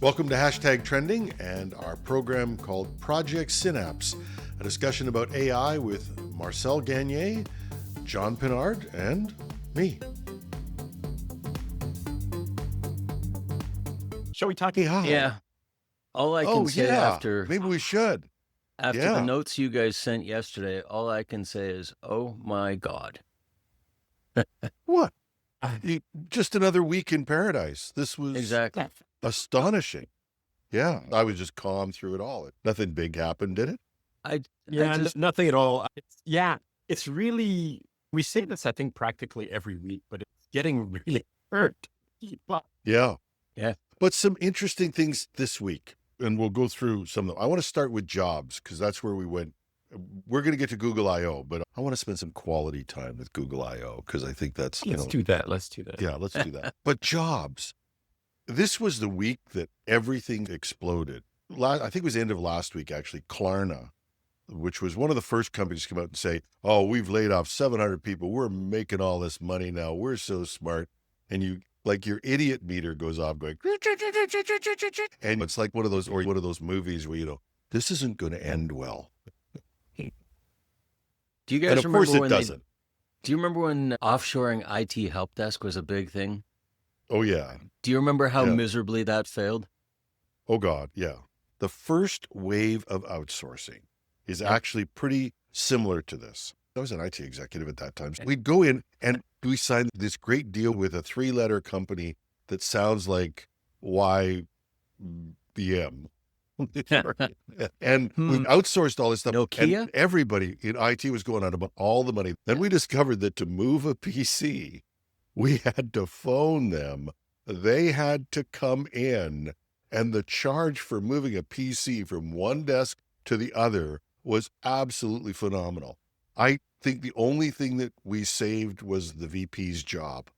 Welcome to Hashtag Trending and our program called Project Synapse, a discussion about AI with Marcel Gagne, John Pinard, and me. Shall we talk? Yeah. All I can say after maybe we should. the notes you guys sent yesterday, all I can say is, oh my God. What? Just another week in paradise. This was Exactly. astonishing. Yeah, I was just calm through it all. Nothing big happened, did it? Nothing at all. It's really, we say this, I think, practically every week, but it's getting really hurt. Yeah. Yeah. But some interesting things this week, and we'll go through some of them. I want to start with jobs because that's where we went. We're going to get to Google I.O., but I want to spend some quality time with Google I.O. because I think that's, Let's do that. Yeah, let's do that. But jobs, this was the week that everything exploded. I think it was the end of last week, actually. Klarna, which was one of the first companies to come out and say, oh, we've laid off 700 people. We're making all this money now. We're so smart. And your idiot meter goes off going, and it's like one of those movies where, this isn't going to end well. Do you guys and of remember course it when doesn't. Do you remember when offshoring IT help desk was a big thing? Oh, yeah. Do you remember how miserably that failed? Oh, God, yeah. The first wave of outsourcing is actually pretty similar to this. I was an IT executive at that time. We'd go in and we signed this great deal with a 3-letter company that sounds like YBM. And we outsourced all this stuff. Nokia? And everybody in IT was going on about all the money. Then we discovered that to move a PC, we had to phone them. They had to come in. And the charge for moving a PC from one desk to the other was absolutely phenomenal. I think the only thing that we saved was the VP's job.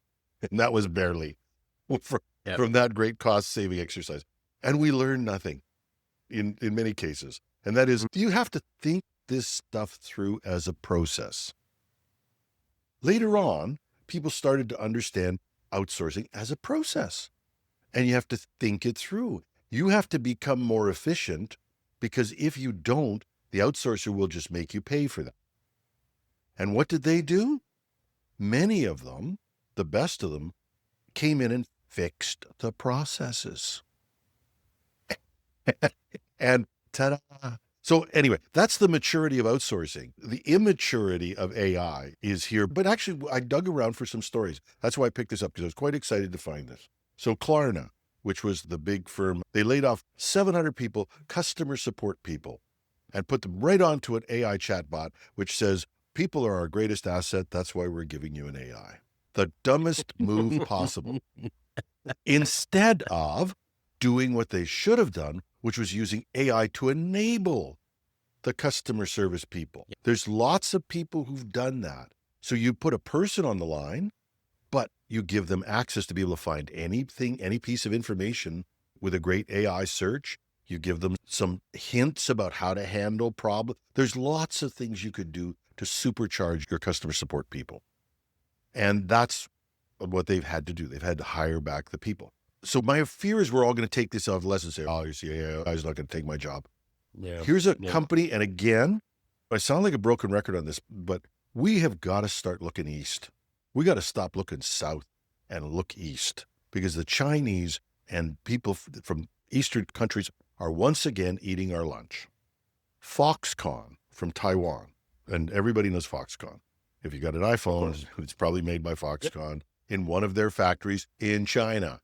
And that was barely from that great cost-saving exercise. And we learned nothing in many cases. And that is, you have to think this stuff through as a process. Later on, people started to understand outsourcing as a process. And you have to think it through. You have to become more efficient because if you don't, the outsourcer will just make you pay for that. And what did they do? Many of them, the best of them, came in and fixed the processes. And ta-da! So anyway, that's the maturity of outsourcing. The immaturity of AI is here. But actually, I dug around for some stories. That's why I picked this up, because I was quite excited to find this. So Klarna, which was the big firm, they laid off 700 people, customer support people, and put them right onto an AI chatbot, which says, people are our greatest asset. That's why we're giving you an AI. The dumbest move possible. Instead of doing what they should have done, which was using AI to enable the customer service people. There's lots of people who've done that. So you put a person on the line, but you give them access to be able to find anything, any piece of information with a great AI search. You give them some hints about how to handle problems. There's lots of things you could do to supercharge your customer support people. And that's what they've had to do. They've had to hire back the people. So my fear is we're all going to take this out of the lesson and say, oh, you see, AI is not going to take my job. Yeah. Here's a company, and again, I sound like a broken record on this, but we have got to start looking east. We got to stop looking south and look east, because the Chinese and people from Eastern countries are once again eating our lunch. Foxconn from Taiwan, and everybody knows Foxconn. If you got an iPhone, it's probably made by Foxconn in one of their factories in China.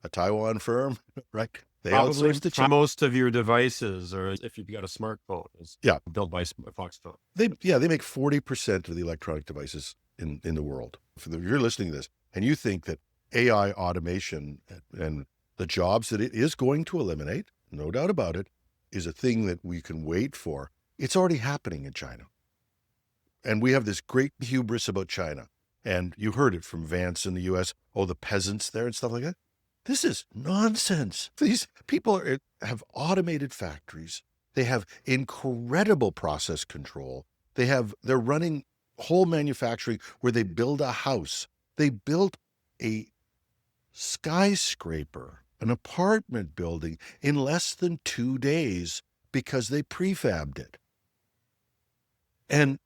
A Taiwan firm, right? They outsource to China. Most of your devices, or if you've got a smartphone, is built by Foxconn. They make 40% of the electronic devices in the world. If you're listening to this and you think that AI automation and the jobs that it is going to eliminate, no doubt about it, is a thing that we can wait for, it's already happening in China. And we have this great hubris about China. And you heard it from Vance in the US, the peasants there and stuff like that. This is nonsense. These people have automated factories. They have incredible process control. They're running whole manufacturing where they build a house. They built a skyscraper an apartment building in less than 2 days because they prefabbed it. And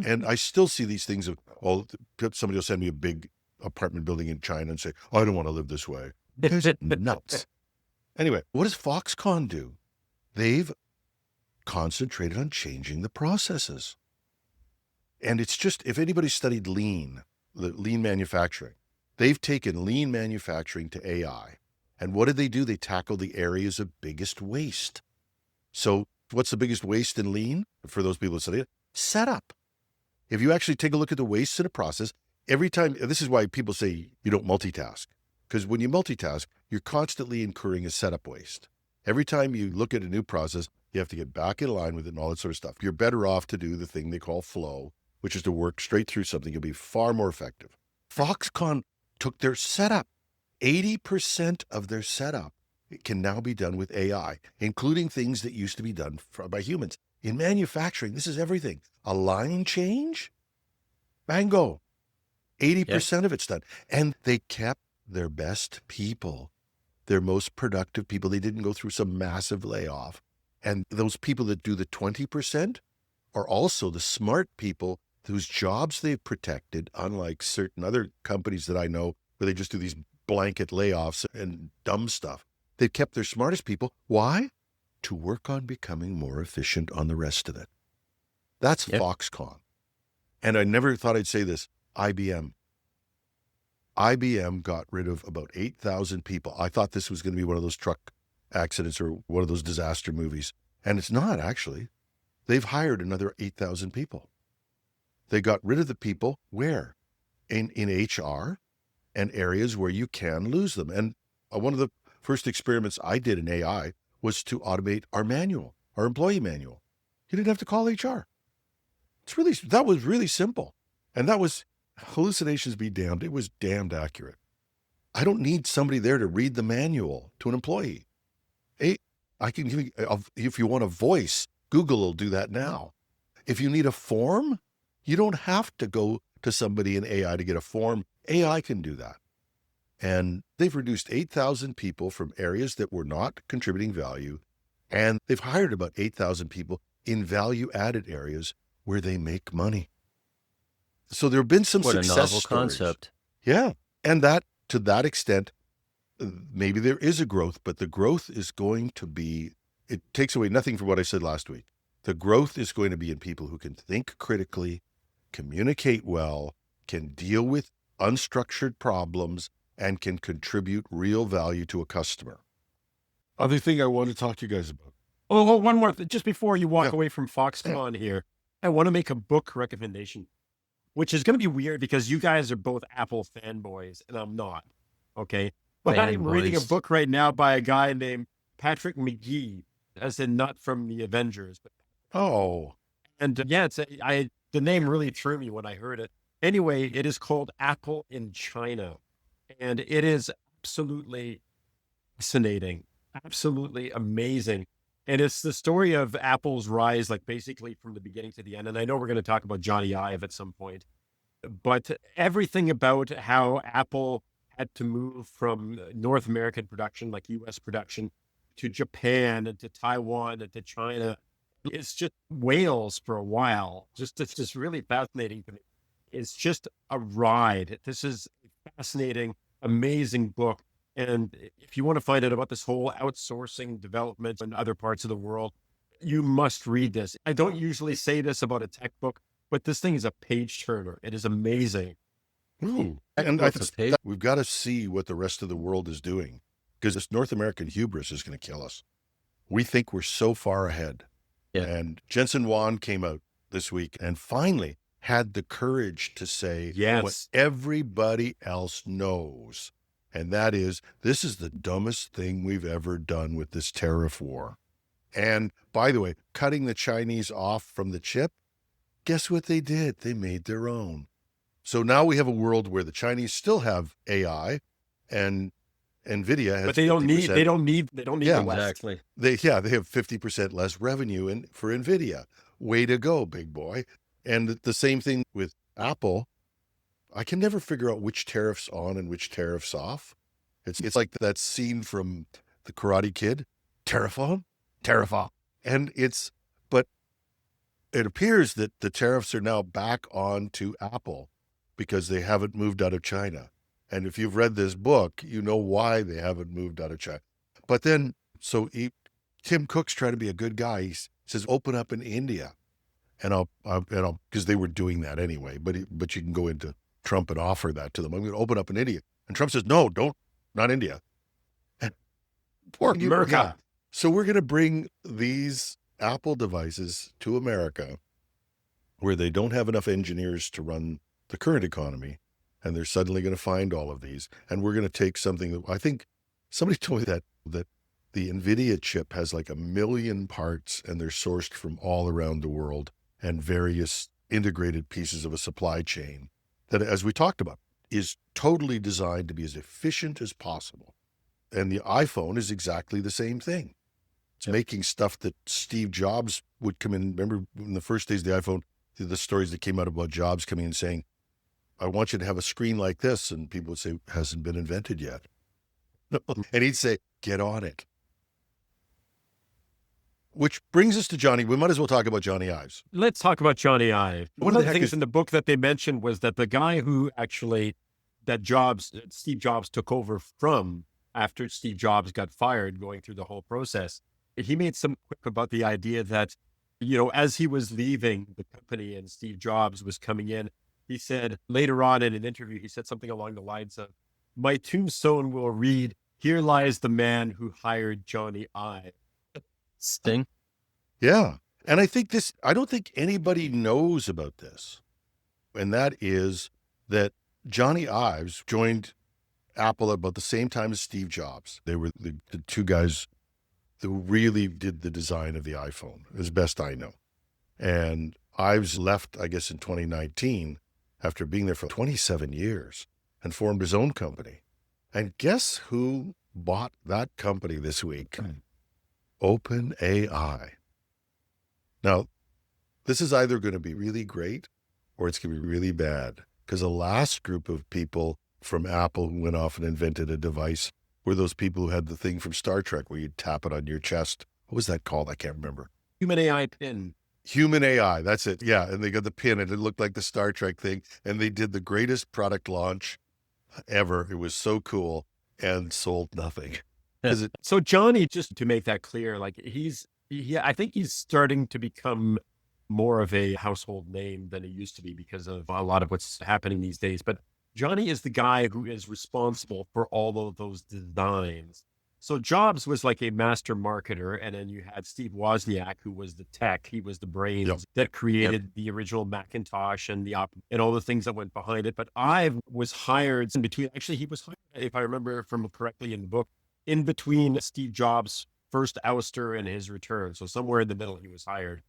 and I still see these things of, oh, somebody will send me a big apartment building in China and say, oh, I don't want to live this way. It's nuts. Anyway, what does Foxconn do? They've concentrated on changing the processes. And it's just, if anybody studied lean manufacturing, they've taken lean manufacturing to AI. And what do? They tackle the areas of biggest waste. So what's the biggest waste in lean? For those people that study it, setup. If you actually take a look at the waste in a process, every time, this is why people say you don't multitask. Because when you multitask, you're constantly incurring a setup waste. Every time you look at a new process, you have to get back in line with it and all that sort of stuff. You're better off to do the thing they call flow, which is to work straight through something. You'll be far more effective. Foxconn took their setup. 80% of their setup can now be done with AI, including things that used to be done by humans. In manufacturing, this is everything. A line change, bango, 80% of it's done. And they kept their best people, their most productive people. They didn't go through some massive layoff. And those people that do the 20% are also the smart people whose jobs they've protected, unlike certain other companies that I know where they just do these blanket layoffs and dumb stuff. They've kept their smartest people. Why? To work on becoming more efficient on the rest of it. That's Foxconn. And I never thought I'd say this. IBM. IBM got rid of about 8,000 people. I thought this was going to be one of those truck accidents or one of those disaster movies. And it's not, actually. They've hired another 8,000 people. They got rid of the people where? In HR and areas where you can lose them. And one of the first experiments I did in AI was to automate our manual, our employee manual. You didn't have to call HR. That was really simple. And that was, hallucinations be damned, it was damned accurate. I don't need somebody there to read the manual to an employee. I can give you, if you want a voice, Google will do that now. If you need a form, you don't have to go to somebody in AI to get a form. AI can do that. And they've reduced 8,000 people from areas that were not contributing value. And they've hired about 8,000 people in value-added areas where they make money. So there have been some What a success novel stories. concept. Yeah. And that, to that extent, maybe there is a growth, but the growth is going to be, it takes away nothing from what I said last week. The growth is going to be in people who can think critically, communicate well, can deal with unstructured problems, and can contribute real value to a customer. Other thing I want to talk to you guys about. Oh, one more. Just before you walk away from Foxconn here, I want to make a book recommendation, which is going to be weird because you guys are both Apple fanboys and I'm not. Okay. But I'm reading a book right now by a guy named Patrick McGee, as in not from the Avengers. But, and the name really threw me when I heard it. Anyway, it is called Apple in China. And it is absolutely fascinating, absolutely amazing. And it's the story of Apple's rise, like basically from the beginning to the end. And I know we're going to talk about Jony Ive at some point, but everything about how Apple had to move from North American production, like US production, to Japan and to Taiwan and to China, it's just whales for a while. It's just really fascinating to me. It's just a ride. This is a fascinating, amazing book. And if you want to find out about this whole outsourcing development in other parts of the world, you must read this. I don't usually say this about a tech book, but this thing is a page turner. It is amazing. Ooh. And we've got to see what the rest of the world is doing, because this North American hubris is going to kill us. We think we're so far ahead. Yeah. And Jensen Huang came out this week and finally had the courage to say what everybody else knows. And that is, this is the dumbest thing we've ever done with this tariff war. And by the way, cutting the Chinese off from the chip, guess what they did? They made their own. So now we have a world where the Chinese still have AI and NVIDIA has, but they don't need the West. Exactly. They have 50% less revenue for NVIDIA. Way to go, big boy. And the same thing with Apple. I can never figure out which tariff's on and which tariff's off. It's like that scene from The Karate Kid, Terraphone, Terraphone. And but it appears that the tariffs are now back on to Apple because they haven't moved out of China. And if you've read this book, you know why they haven't moved out of China. But then, Tim Cook's trying to be a good guy. He says, open up in India. And I'll, because they were doing that anyway, but you can go into Trump and offer that to them. I'm going to open up in India. And Trump says, no, don't, not India. And poor America. Yeah. So we're going to bring these Apple devices to America where they don't have enough engineers to run the current economy. And they're suddenly going to find all of these. And we're going to take something that I think somebody told me that the NVIDIA chip has like 1 million parts and they're sourced from all around the world and various integrated pieces of a supply chain that, as we talked about, is totally designed to be as efficient as possible. And the iPhone is exactly the same thing. It's making stuff that Steve Jobs would come in. Remember in the first days of the iPhone, the stories that came out about Jobs coming in saying, I want you to have a screen like this. And people would say, hasn't been invented yet. And he'd say, get on it. Which brings us to Jony. We might as well talk about Jony Ives. Let's talk about Jony Ive. What One of the things in the book that they mentioned was that the guy who actually, Steve Jobs took over from after Steve Jobs got fired, going through the whole process, he made some quip about the idea that, as he was leaving the company and Steve Jobs was coming in, he said later on in an interview, he said something along the lines of, my tombstone will read, here lies the man who hired Jony Ive. Sting. Yeah. And I don't think anybody knows about this. And that is that Jony Ives joined Apple about the same time as Steve Jobs. They were the two guys that really did the design of the iPhone, as best I know. And Ives left, I guess, in 2019 after being there for 27 years and formed his own company. And guess who bought that company this week? OpenAI. Now, this is either going to be really great or it's going to be really bad, because the last group of people from Apple who went off and invented a device were those people who had the thing from Star Trek where you'd tap it on your chest. What was that called? I can't remember. Human AI pin. Human AI, that's it. Yeah, and they got the pin and it looked like the Star Trek thing, and they did the greatest product launch ever. It was so cool and sold nothing. So Jony, just to make that clear, like I think he's starting to become more of a household name than he used to be because of a lot of what's happening these days. But Jony is the guy who is responsible for all of those designs. So Jobs was like a master marketer, and then you had Steve Wozniak, who was the tech. He was the brains that created the original Macintosh and and all the things that went behind it. But Ive was hired in between. Actually, he was hired, if I remember from correctly in the book, in between Steve Jobs' first ouster and his return. So somewhere in the middle, he was hired.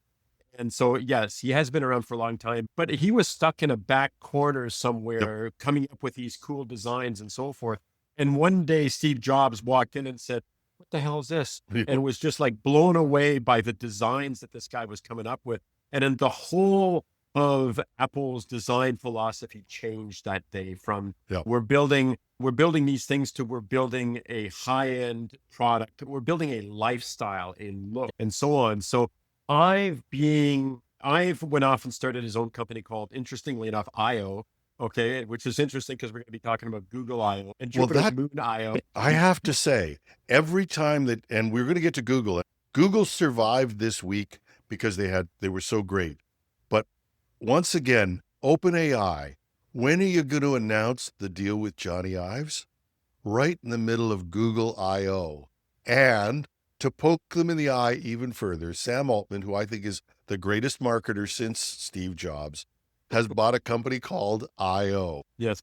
And so, yes, he has been around for a long time, but he was stuck in a back corner somewhere, coming up with these cool designs and so forth. And one day Steve Jobs walked in and said, what the hell is this? And was just like blown away by the designs that this guy was coming up with. And then the whole of Apple's design philosophy changed that day from we're building these things to we're building a high-end product. We're building a lifestyle, a look, and so on. So Ive went off and started his own company called, interestingly enough, IO. Okay, which is interesting because we're going to be talking about Google I/O and Jupiter Moon I/O. I have to say, every time and we're going to get to Google survived this week because they were so great. But once again, OpenAI, when are you going to announce the deal with Jony Ives? Right in the middle of Google I/O. And to poke them in the eye even further, Sam Altman, who I think is the greatest marketer since Steve Jobs, has bought a company called I/O. Yes,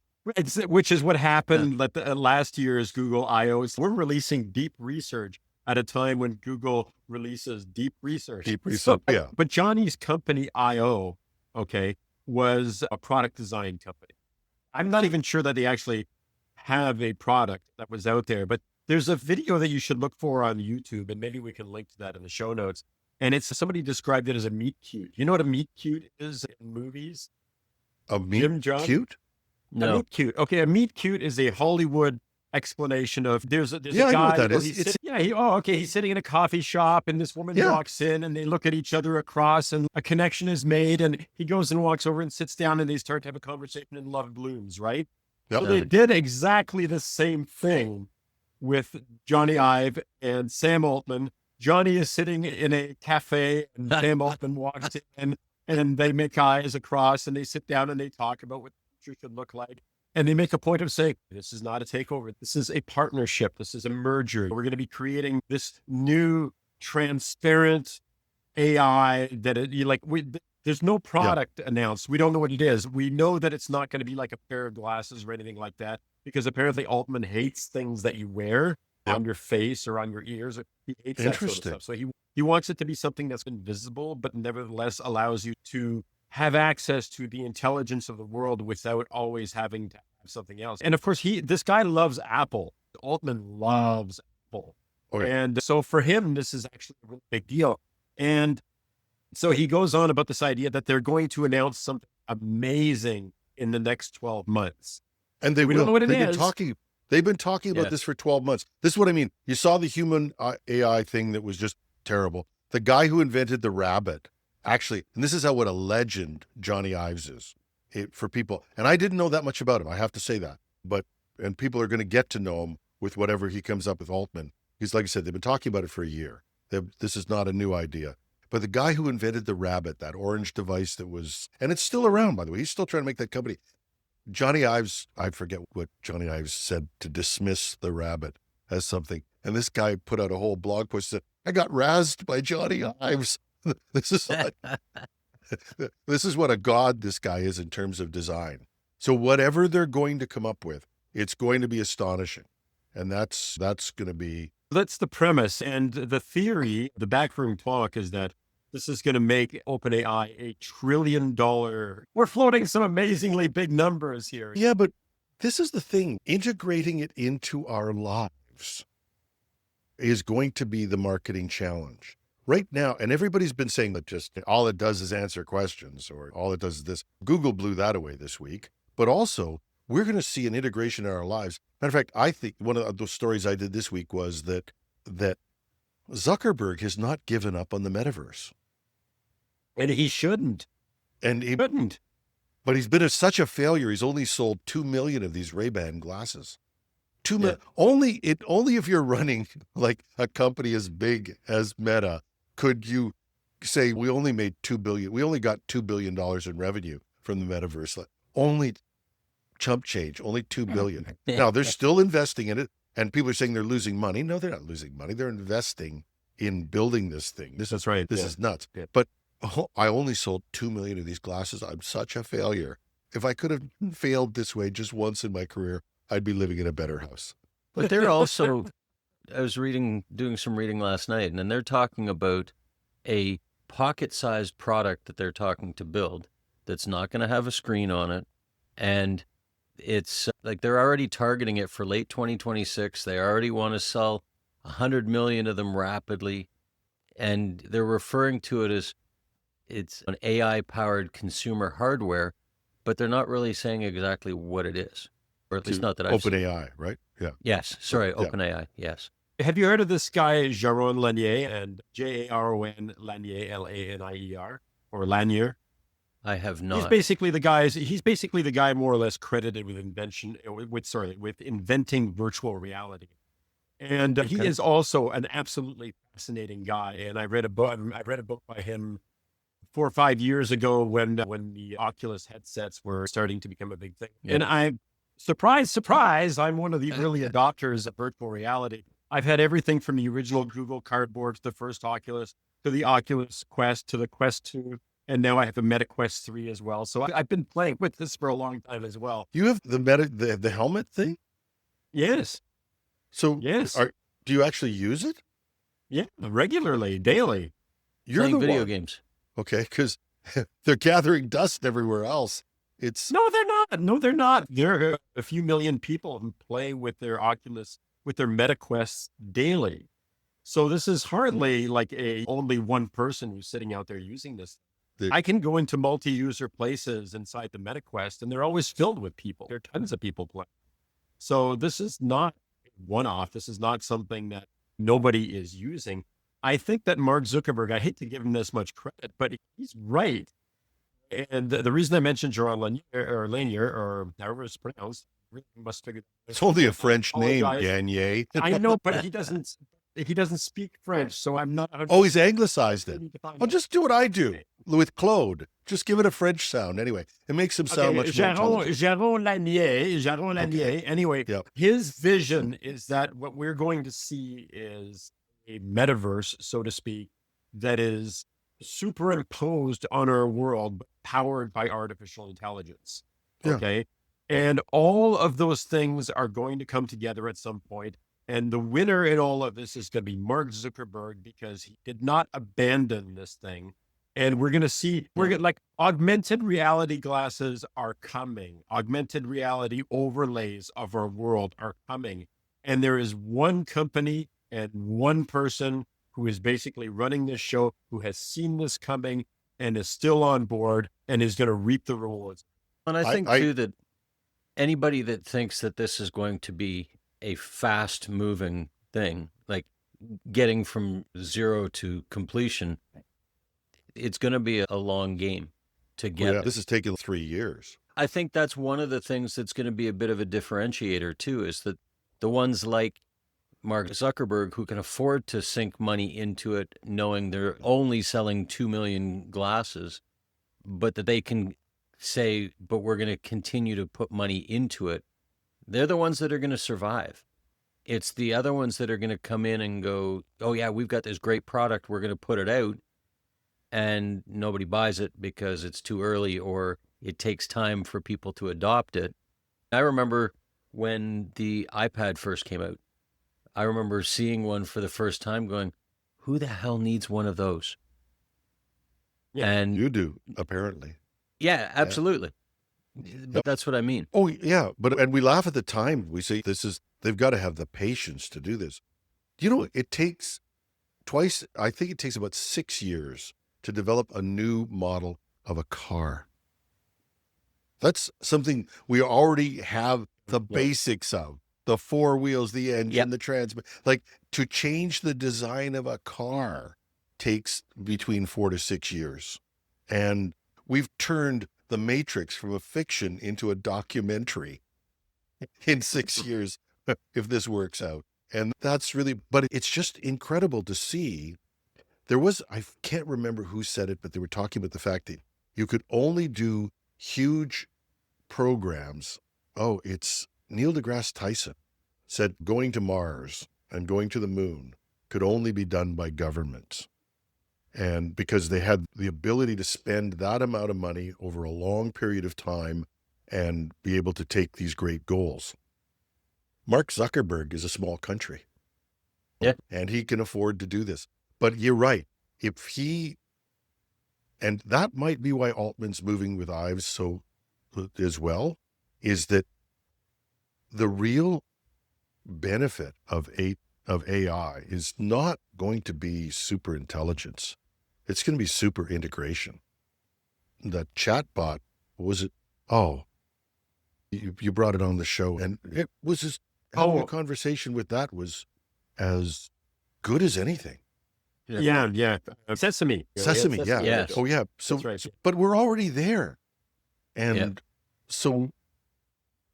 which is what happened last year's Google I/O. We're releasing deep research at a time when Google releases deep research. But Jony's company I/O, was a product design company. I'm not even sure that they actually have a product that was out there, but there's a video that you should look for on YouTube, and maybe we can link to that in the show notes. And somebody described it as a meet cute. You know what a meet cute is in movies? A meet cute? No. A meet cute. Okay, a meet cute is a Hollywood explanation of there's a Yeah, I know what guy. that is. It's He's sitting in a coffee shop and this woman Yeah. walks in and they look at each other across and a connection is made and he goes and walks over and sits down and they start to have a conversation and love blooms, right? Yep. So they did exactly the same thing with Jony Ive and Sam Altman. Johnny is sitting in a cafe and Sam Altman walks in and they make eyes across and they sit down and they talk about what the future should look like. And they make a point of saying, this is not a takeover. This is a partnership. This is a merger. We're going to be creating this new transparent AI there's no product announced. We don't know what it is. We know that it's not going to be like a pair of glasses or anything like that, because apparently Altman hates things that you wear on your face or on your ears. He hates that sort of stuff. So he wants it to be something that's invisible, but nevertheless allows you to have access to the intelligence of the world without always having to have something else. And of course, this guy loves Apple. Altman loves Apple. Okay. And so for him, this is actually a really big deal. And so he goes on about this idea that they're going to announce something amazing in the next 12 months. And we don't know what it They've is. They've been talking about this for 12 months. This is what I mean. You saw the human AI thing that was just terrible. The guy who invented the rabbit, actually, and this is what a legend Jony Ive is for people. And I didn't know that much about him. I have to say that. And people are going to get to know him with whatever he comes up with Altman. Because like I said, they've been talking about it for a year. This is not a new idea. But the guy who invented the rabbit, that orange device and it's still around, by the way, he's still trying to make that company. Jony Ive's, I forget what Jony Ive said to dismiss the rabbit as something. And this guy put out a whole blog post that I got razzed by Jony Ive's. This is what a god this guy is in terms of design. So whatever they're going to come up with, it's going to be astonishing. And that's going to be. That's the premise. And the theory, the backroom talk is that this is going to make OpenAI $1 trillion. We're floating some amazingly big numbers here. Yeah, but this is the thing. Integrating it into our lives is going to be the marketing challenge. Right now, and everybody's been saying that just all it does is answer questions, or all it does is this. Google blew that away this week. But also, we're going to see an integration in our lives. Matter of fact, I think one of those stories I did this week was that Zuckerberg has not given up on the metaverse. And he shouldn't. And he shouldn't. But he's been such a failure. He's only sold 2 million of these Ray-Ban glasses. 2 million. Only if you're running like a company as big as Meta could you say we only made 2 billion. We only got $2 billion in revenue from the metaverse. Only chump change, only 2 billion. Now they're still investing in it, and people are saying they're losing money. No, they're not losing money. They're investing in building this thing. That's right. This is nuts. Yeah. But I only sold 2 million of these glasses. I'm such a failure. If I could have failed this way just once in my career, I'd be living in a better house. But they're also, I was doing some reading last night, and then they're talking about a pocket-sized product that they're talking to build that's not going to have a screen on it. And it's like they're already targeting it for late 2026. They already want to sell 100 million of them rapidly. And they're referring to it as it's an AI-powered consumer hardware, but they're not really saying exactly what it is. Or at least not that I've seen. OpenAI, right? Yeah. Yes. Sorry, OpenAI. Yes. Have you heard of this guy, Jaron Lanier, and Jaron Lanier, Lanier, or Lanier? I have not. He's basically the guy more or less credited with inventing virtual reality. And he is also an absolutely fascinating guy. And I read a book by him 4 or 5 years ago when the Oculus headsets were starting to become a big thing. Yeah. And I'm surprise, I'm one of the early adopters of virtual reality. I've had everything from the original Google Cardboard to the first Oculus, to the Oculus Quest, to the Quest 2. And now I have a Meta Quest 3 as well. So I've been playing with this for a long time as well. You have the helmet thing? Yes. So yes. Do you actually use it? Yeah, regularly, daily. You're playing video games. Okay, because they're gathering dust everywhere else. No, they're not. There are a few million people who play with their Oculus, with their Meta Quests daily. So this is hardly like only one person who's sitting out there using this. I can go into multi-user places inside the Meta Quest, and they're always filled with people. There are tons of people playing. So this is not one-off. This is not something that nobody is using. I think that Mark Zuckerberg, I hate to give him this much credit, but he's right. And the reason I mentioned Jean Lanier, or however it's pronounced, really must figure. It's only a French name, Apologize. Gagne. I know, but he doesn't speak French, so I'm not. Oh, he's anglicized it. I'll I'll just do what I do with Claude. Just give it a French sound. Anyway, it makes him sound much more intelligent. Jaron Lanier. Anyway, Yep. his vision is that what we're going to see is a metaverse, so to speak, that is superimposed on our world, powered by artificial intelligence. Yeah. Okay. And all of those things are going to come together at some point. And the winner in all of this is going to be Mark Zuckerberg, because he did not abandon this thing. And we're going to see, like augmented reality glasses are coming. Augmented reality overlays of our world are coming. And there is one company and one person who is basically running this show, who has seen this coming and is still on board and is going to reap the rewards. And I think too that anybody that thinks that this is going to be a fast moving thing, like getting from zero to completion, it's going to be a long game to get. Yeah, this is taking 3 years. I think that's one of the things that's going to be a bit of a differentiator too, is that the ones like Mark Zuckerberg, who can afford to sink money into it, knowing they're only selling 2 million glasses, but that they can say, but we're going to continue to put money into it. They're the ones that are going to survive. It's the other ones that are going to come in and go, oh yeah, we've got this great product, we're going to put it out, and nobody buys it because it's too early or it takes time for people to adopt it. I remember when the iPad first came out, I remember seeing one for the first time going, who the hell needs one of those? Yeah, and You do, apparently. yeah, absolutely. But that's what I mean. Oh, yeah. And we laugh at the time. We say they've got to have the patience to do this. You know, it takes I think it takes about 6 years to develop a new model of a car. That's something we already have the basics of. The four wheels, the engine, the transmission. Like, to change the design of a car takes between 4 to 6 years. And we've turned The Matrix from a fiction into a documentary in 6 years, if this works out. And that's really, but it's just incredible to see. I can't remember who said it, but they were talking about the fact that you could only do huge programs. Oh, it's Neil deGrasse Tyson said going to Mars and going to the moon could only be done by governments. And because they had the ability to spend that amount of money over a long period of time and be able to take these great goals. Mark Zuckerberg is a small country. Yeah. And he can afford to do this. But you're right. And that might be why Altman's moving with Ives so as well, is that the real benefit of AI is not going to be super intelligence. It's going to be super integration. The chatbot, was it? Oh, you brought it on the show, and it was just having a conversation with that was as good as anything. Yeah. Sesame. Sesame, yeah. Yes. Oh, yeah. So, That's right. but we're already there. And so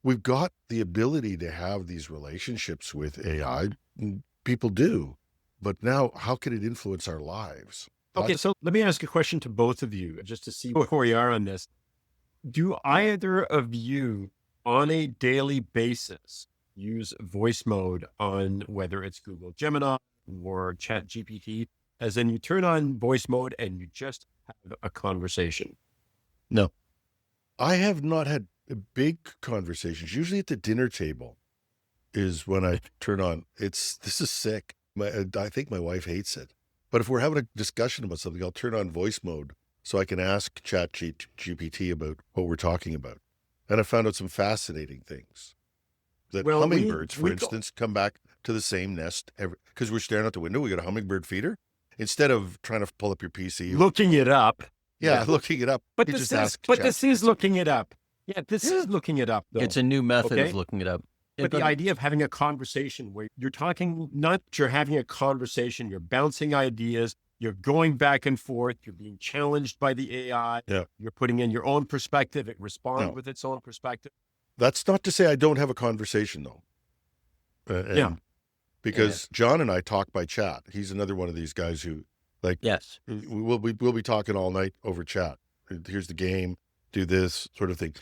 we've got the ability to have these relationships with AI. People do. But now, how can it influence our lives? Okay, so let me ask a question to both of you, just to see where you are on this. Do either of you, on a daily basis, use voice mode on whether it's Google Gemini or ChatGPT, as in you turn on voice mode and you just have a conversation? No. I have not had big conversations. Usually at the dinner table is when I turn on. This is sick. I think my wife hates it. But if we're having a discussion about something, I'll turn on voice mode so I can ask ChatGPT about what we're talking about. And I found out some fascinating things. That hummingbirds, for instance, come back to the same nest because we're staring out the window. We got a hummingbird feeder. Instead of trying to pull up your PC. Looking it up. Looking it up. But this is looking it up. Yeah, this is looking it up, though. It's a new method of looking it up. But the idea of having a conversation where you're talking, not you're having a conversation, you're bouncing ideas, you're going back and forth, you're being challenged by the AI, you're putting in your own perspective, it responds with its own perspective. That's not to say I don't have a conversation, though. Because John and I talk by chat. He's another one of these guys who, like, we'll be talking all night over chat. Here's the game, do this sort of thing.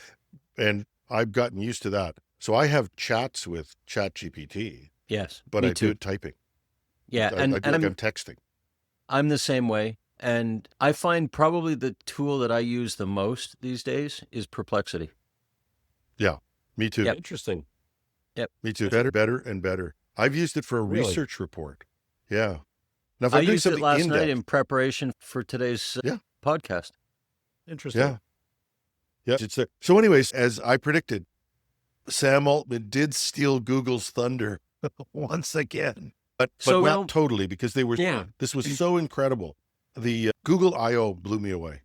And I've gotten used to that. So I have chats with ChatGPT. Yes. But I do it typing. Yeah. I'm texting. I'm the same way. And I find probably the tool that I use the most these days is Perplexity. Yeah, me too. Yep. Interesting. Yep. Me too. Better and better. I've used it for a research report. Yeah. Now, if I I'm doing used it something last in-depth, night in preparation for today's podcast. Interesting. Yeah. It's there. So anyways, as I predicted, Sam Altman did steal Google's thunder once again. But not totally, because they were. This was so incredible. The Google I/O blew me away.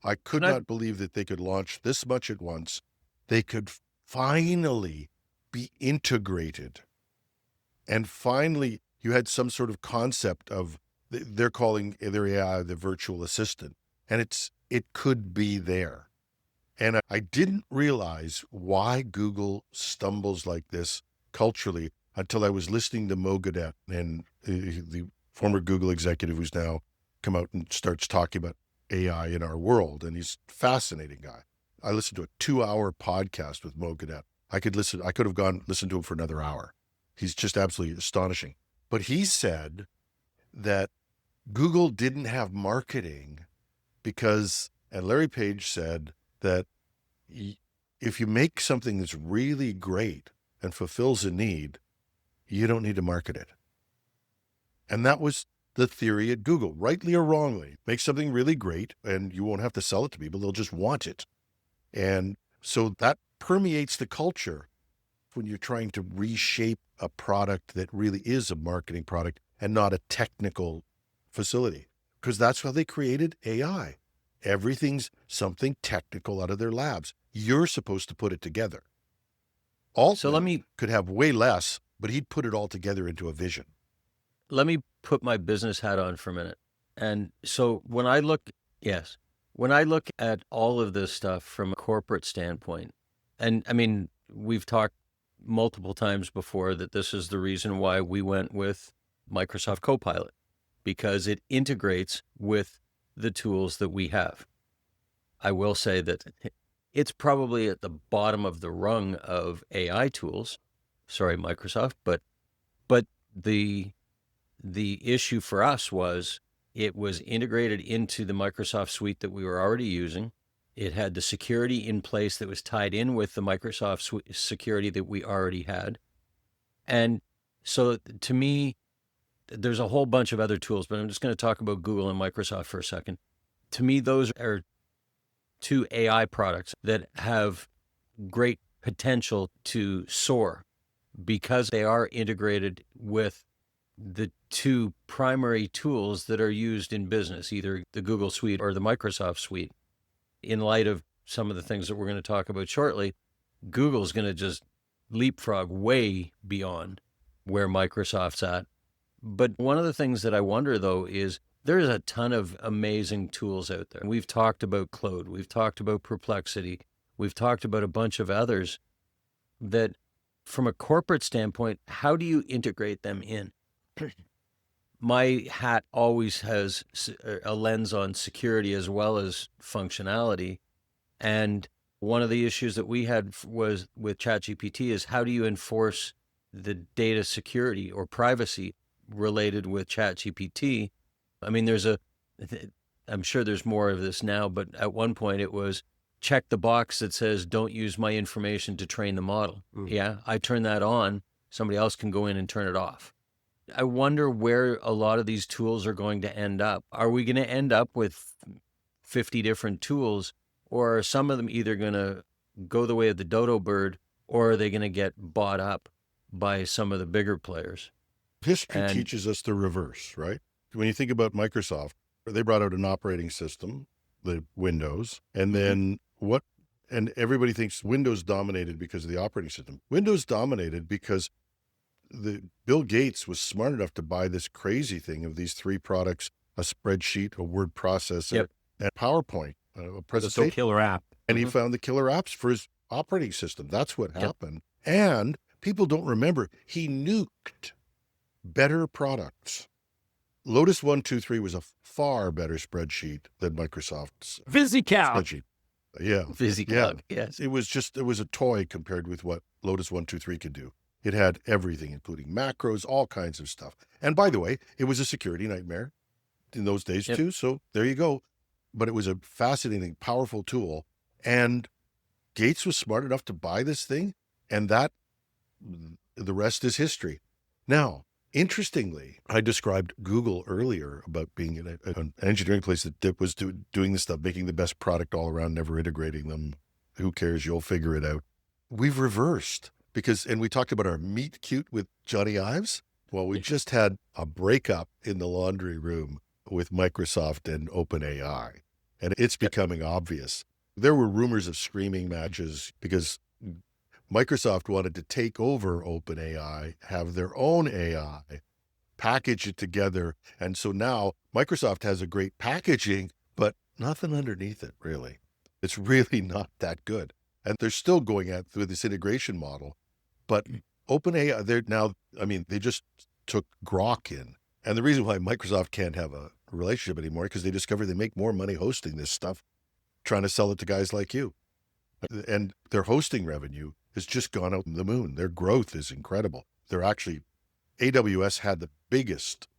I could not believe that they could launch this much at once. They could finally be integrated. And finally, you had some sort of concept of, they're calling their AI the virtual assistant. And it could be there. And I didn't realize why Google stumbles like this culturally until I was listening to Mo Gadet, and the former Google executive who's now come out and starts talking about AI in our world. And he's a fascinating guy. I listened to a 2-hour podcast with Mo Gadet. I could have listened to him for another hour. He's just absolutely astonishing. But he said that Google didn't have marketing because, and Larry Page said that if you make something that's really great and fulfills a need, you don't need to market it. And that was the theory at Google, rightly or wrongly. Make something really great and you won't have to sell it to people. They'll just want it. And so that permeates the culture when you're trying to reshape a product that really is a marketing product and not a technical facility, because that's how they created AI. Everything's something technical out of their labs. You're supposed to put it together. Altman could have way less, but he'd put it all together into a vision. Let me put my business hat on for a minute. And so when I look at all of this stuff from a corporate standpoint, and I mean, we've talked multiple times before that this is the reason why we went with Microsoft Copilot, because it integrates with the tools that we have. I will say that it's probably at the bottom of the rung of AI tools. Sorry, Microsoft, but the issue for us was it was integrated into the Microsoft suite that we were already using. It had the security in place that was tied in with the Microsoft security that we already had. And so to me, there's a whole bunch of other tools, but I'm just going to talk about Google and Microsoft for a second. To me, those are two AI products that have great potential to soar because they are integrated with the two primary tools that are used in business, either the Google suite or the Microsoft suite. In light of some of the things that we're going to talk about shortly, Google's going to just leapfrog way beyond where Microsoft's at. But one of the things that I wonder, though, is there's a ton of amazing tools out there. We've talked about Claude. We've talked about Perplexity. We've talked about a bunch of others that, from a corporate standpoint, how do you integrate them in? My hat always has a lens on security as well as functionality. And one of the issues that we had was with ChatGPT is how do you enforce the data security or privacy related with ChatGPT? I mean, I'm sure there's more of this now, but at one point it was check the box that says, don't use my information to train the model. Yeah, I turn that on. Somebody else can go in and turn it off. I wonder where a lot of these tools are going to end up. Are we going to end up with 50 different tools, or are some of them either going to go the way of the dodo bird, or are they going to get bought up by some of the bigger players? History teaches us the reverse, right? When you think about Microsoft, they brought out an operating system, the Windows, and then And everybody thinks Windows dominated because of the operating system. Windows dominated because Bill Gates was smart enough to buy this crazy thing of these 3 products, a spreadsheet, a word processor, and PowerPoint, a presentation. So killer app. And he found the killer apps for his operating system. That's what happened. And people don't remember, he nuked better products. Lotus 1-2-3 was a far better spreadsheet than Microsoft's VisiCalc. spreadsheet. Yeah. VisiCalc, yes. It was a toy compared with what Lotus 1-2-3 could do. It had everything, including macros, all kinds of stuff. And by the way, it was a security nightmare in those days too. So there you go. But it was a fascinating, powerful tool. And Gates was smart enough to buy this thing. And the rest is history. Now, interestingly, I described Google earlier about being an engineering place that was doing this stuff, making the best product all around, never integrating them. Who cares? You'll figure it out. We've reversed and we talked about our meet cute with Jony Ives. Well, we just had a breakup in the laundry room with Microsoft and OpenAI, and it's becoming obvious. There were rumors of screaming matches because Microsoft wanted to take over OpenAI, have their own AI, package it together. And so now Microsoft has a great packaging, but nothing underneath it, really. It's really not that good. And they're still going through this integration model. But OpenAI, they just took Grok in. And the reason why Microsoft can't have a relationship anymore, because they discover they make more money hosting this stuff, trying to sell it to guys like you. And their hosting revenue has just gone out the moon. Their growth is incredible. AWS had the biggest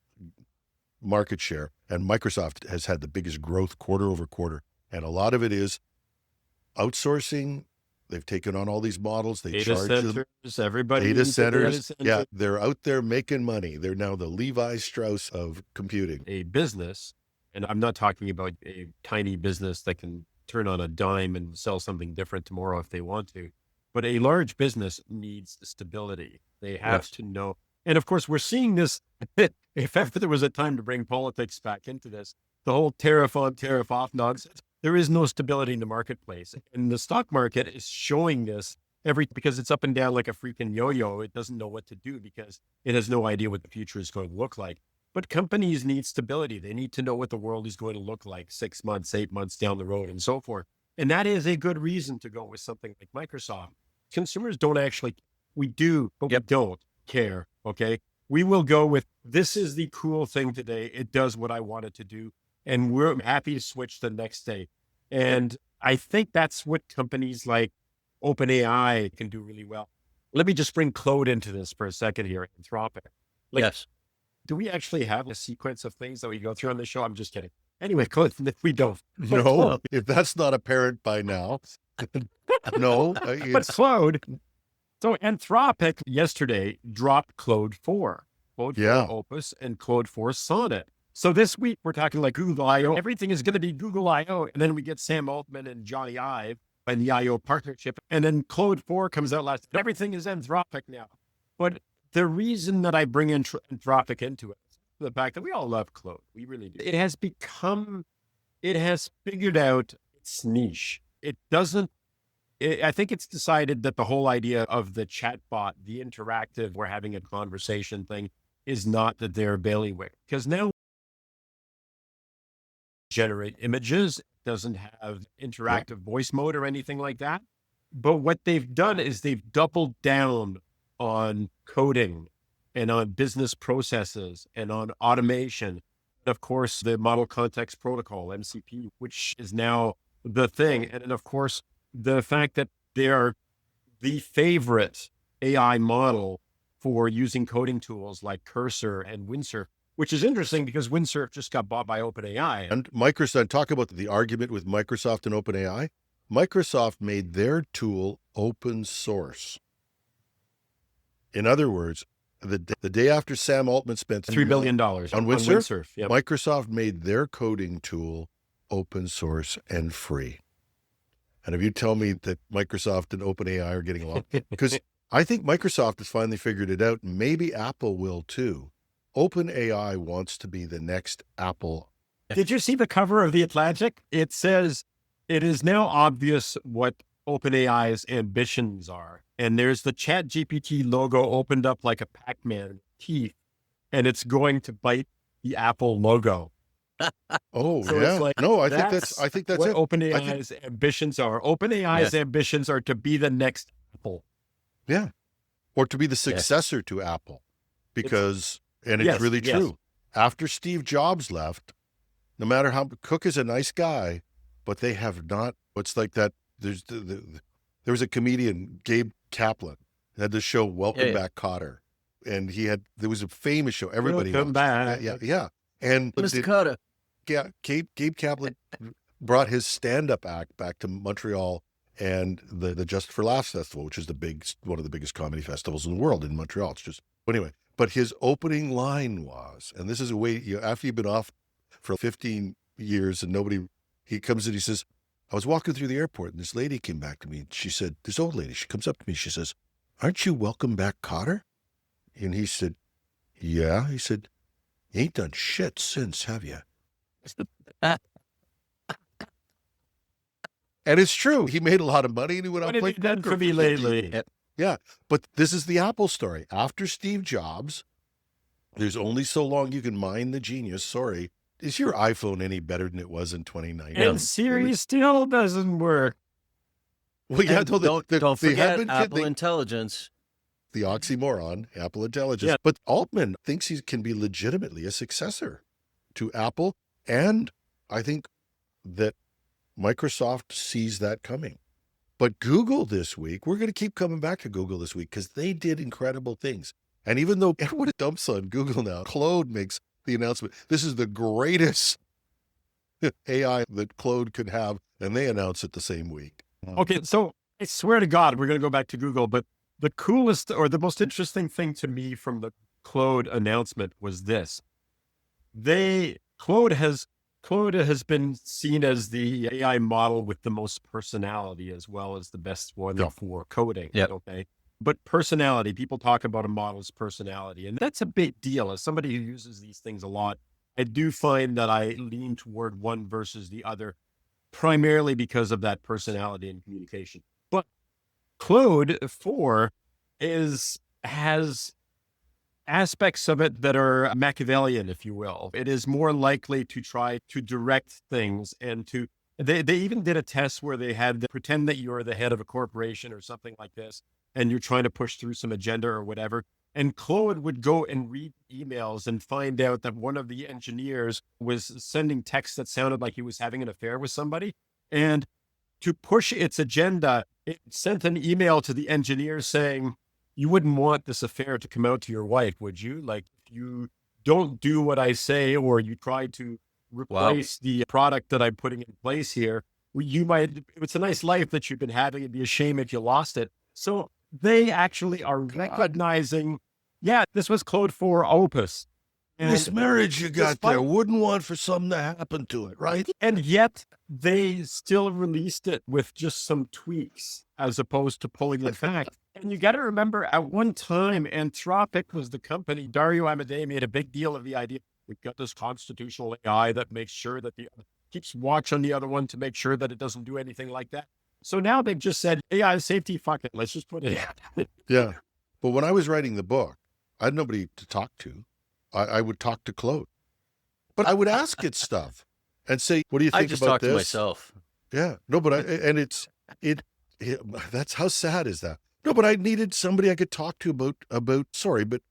market share, and Microsoft has had the biggest growth quarter over quarter. And a lot of it is outsourcing. They've taken on all these models. They data charge centers, them. everybody. Data centers. Center. Yeah, they're out there making money. They're now the Levi Strauss of computing. A business, and I'm not talking about a tiny business that can turn on a dime and sell something different tomorrow if they want to, but a large business needs stability. They have to know. And of course, we're seeing this. If ever there was a time to bring politics back into this, the whole tariff on, tariff off nonsense, there is no stability in the marketplace. And the stock market is showing this because it's up and down like a freaking yo-yo. It doesn't know what to do because it has no idea what the future is going to look like. But companies need stability. They need to know what the world is going to look like 6 months, 8 months down the road and so forth. And that is a good reason to go with something like Microsoft. Consumers don't we do, but we don't care. Okay. We will go with, this is the cool thing today. It does what I want it to do. And we're happy to switch the next day. And I think that's what companies like OpenAI can do really well. Let me just bring Claude into this for a second here, Anthropic. Yes. Do we actually have a sequence of things that we go through on the show? I'm just kidding. Anyway, Claude, we don't. No, if that's not apparent by now, no. But Claude, so Anthropic yesterday dropped Claude 4, Claude 4 Opus and Claude 4 Sonnet. So this week we're talking like Google I/O. Everything is going to be Google I/O. And then we get Sam Altman and Jony Ive and the I/O partnership. And then Claude 4 comes out last. Everything is Anthropic now. But the reason that I bring Anthropic into it is the fact that we all love Claude. We really do. It has figured out its niche. I think it's decided that the whole idea of the chatbot, the interactive, we're having a conversation thing is not that they're bailiwick. Because now generate images, it doesn't have interactive voice mode or anything like that. But what they've done is they've doubled down on coding and on business processes and on automation. And of course, the Model Context Protocol, MCP, which is now the thing. And then, of course, the fact that they are the favorite AI model for using coding tools like Cursor and Windsurf, which is interesting because Windsurf just got bought by OpenAI. And Microsoft, talk about the argument with Microsoft and OpenAI. Microsoft made their tool open source. In other words, the day after Sam Altman spent $3 billion on Windsurf, Microsoft made their coding tool open source and free. And if you tell me that Microsoft and OpenAI are getting along, because I think Microsoft has finally figured it out. Maybe Apple will too. OpenAI wants to be the next Apple. Did you see the cover of The Atlantic? It says, it is now obvious what OpenAI's ambitions are. And there's the ChatGPT logo opened up like a Pac-Man teeth, and it's going to bite the Apple logo. Oh, So yeah. it's like, No, I think that's what it. OpenAI's ambitions are. OpenAI's ambitions are to be the next Apple. Yeah. Or to be the successor to Apple. Because, it's really true. After Steve Jobs left, no matter how, Cook is a nice guy, but they have not, it's like that. There was a comedian, Gabe Kaplan, had this show, Welcome Back, Kotter. And there was a famous show. Everybody Welcome back. Yeah. And Mr. Kotter. Yeah, Gabe Kaplan brought his stand-up act back to Montreal and the Just for Laughs Festival, which is one of the biggest comedy festivals in the world in Montreal. It's just, anyway, but his opening line was, and this is a way, after you've been off for 15 years and he comes in, he says, I was walking through the airport and this lady came back to me and she said, this old lady, she comes up to me, she says, aren't you Welcome Back, Kotter? And he said, yeah. He said, you ain't done shit since, have you? And it's true. He made a lot of money and he went out What playing have you done poker for me 50 lately? Yeah. But this is the Apple story. After Steve Jobs, there's only so long you can mine the genius. Sorry. Is your iPhone any better than it was in 2019? And Siri still doesn't work. Well, yeah, don't forget Apple Intelligence. The oxymoron, Apple Intelligence. Yeah. But Altman thinks he can be legitimately a successor to Apple. And I think that Microsoft sees that coming. But Google this week, we're going to keep coming back to Google this week because they did incredible things. And even though everyone dumps on Google now, Claude makes the announcement, this is the greatest AI that Claude could have, and they announce it the same week. Okay, so I swear to God, we're going to go back to Google, but the coolest or the most interesting thing to me from the Claude announcement was this. Claude has been seen as the AI model with the most personality as well as the best one for coding. Okay. But personality, people talk about a model's personality, and that's a big deal. As somebody who uses these things a lot, I do find that I lean toward one versus the other, primarily because of that personality and communication. But Claude 4 has aspects of it that are Machiavellian, if you will. It is more likely to try to direct things and they even did a test where they had to pretend that you're the head of a corporation or something like this, and you're trying to push through some agenda or whatever. And Claude would go and read emails and find out that one of the engineers was sending text that sounded like he was having an affair with somebody. And to push its agenda, it sent an email to the engineer saying, you wouldn't want this affair to come out to your wife, would you? Like, if you don't do what I say, or you try to replace the product that I'm putting in place here, it's a nice life that you've been having. It'd be a shame if you lost it. So they actually are recognizing, this was Claude 4 Opus. And this marriage you got there, wouldn't want for something to happen to it, right? And yet they still released it with just some tweaks as opposed to pulling it back. And you got to remember, at one time, Anthropic was the company. Dario Amodei made a big deal of the idea. We've got this constitutional AI that makes sure that keeps watch on the other one to make sure that it doesn't do anything like that. So now they've just said, AI safety, fuck it. Let's just put it in. Yeah. But when I was writing the book, I had nobody to talk to. I would talk to Claude. But I would ask it stuff and say, what do you think about this? I just talk to myself. Yeah. No, but that's how sad is that? No, but I needed somebody I could talk to about, sorry, but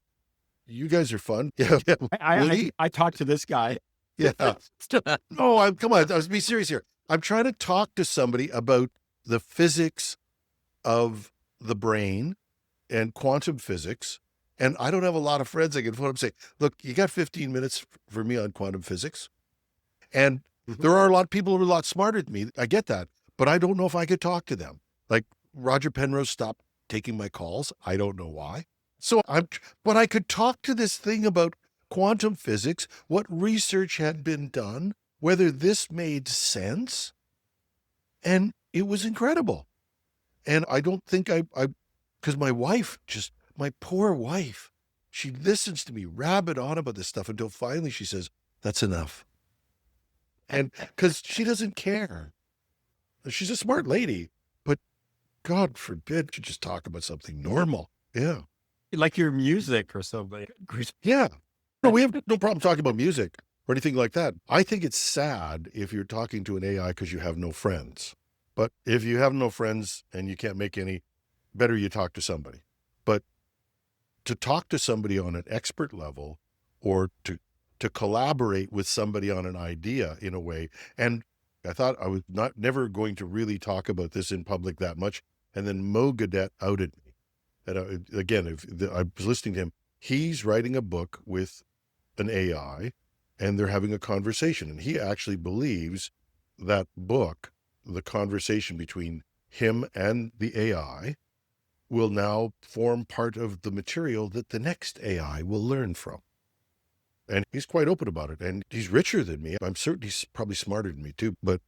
you guys are fun. Yeah. I talked to this guy. Yeah. No, come on. Let's be serious here. I'm trying to talk to somebody about the physics of the brain and quantum physics. And I don't have a lot of friends I can phone up and say, look, you got 15 minutes for me on quantum physics. And there are a lot of people who are a lot smarter than me. I get that. But I don't know if I could talk to them. Like Roger Penrose stopped taking my calls. I don't know why. But I could talk to this thing about quantum physics, what research had been done, whether this made sense. And it was incredible. And I don't think because my poor wife, she listens to me rabbit on about this stuff until finally she says, that's enough. And because she doesn't care. She's a smart lady, but God forbid you just talk about something normal. Yeah. Like your music or something. Yeah. No, we have no problem talking about music or anything like that. I think it's sad if you're talking to an AI because you have no friends. But if you have no friends and you can't make any, better you talk to somebody. But to talk to somebody on an expert level or to collaborate with somebody on an idea in a way. And I thought I was never going to really talk about this in public that much. And then Mo Gadet outed me. And I was listening to him. He's writing a book with an AI and they're having a conversation. And he actually believes that book, the conversation between him and the AI, will now form part of the material that the next AI will learn from. And he's quite open about it. And he's richer than me. I'm certain he's probably smarter than me too, but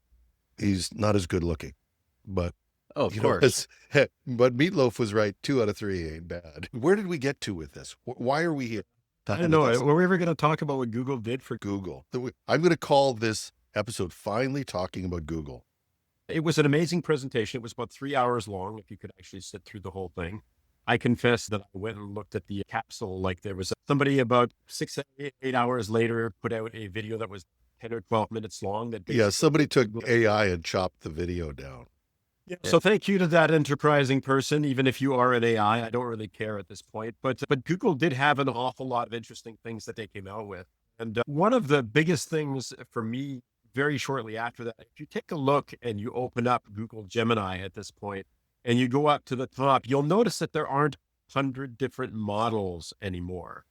he's not as good looking. But Oh, of course. But Meatloaf was right. 2 out of 3 ain't bad. Where did we get to with this? Why are we here? I don't know. Were we ever going to talk about what Google did for Google? I'm going to call this episode Finally Talking About Google. It was an amazing presentation. It was about 3 hours long, if you could actually sit through the whole thing. I confess that I went and looked at the capsule. Like there was somebody about 6, 8 hours later put out a video that was 10 or 12 minutes long. Somebody took AI and chopped the video down. Yeah. So thank you to that enterprising person. Even if you are an AI, I don't really care at this point. But Google did have an awful lot of interesting things that they came out with. And one of the biggest things for me very shortly after that, if you take a look and you open up Google Gemini at this point and you go up to the top, you'll notice that there aren't 100 different models anymore.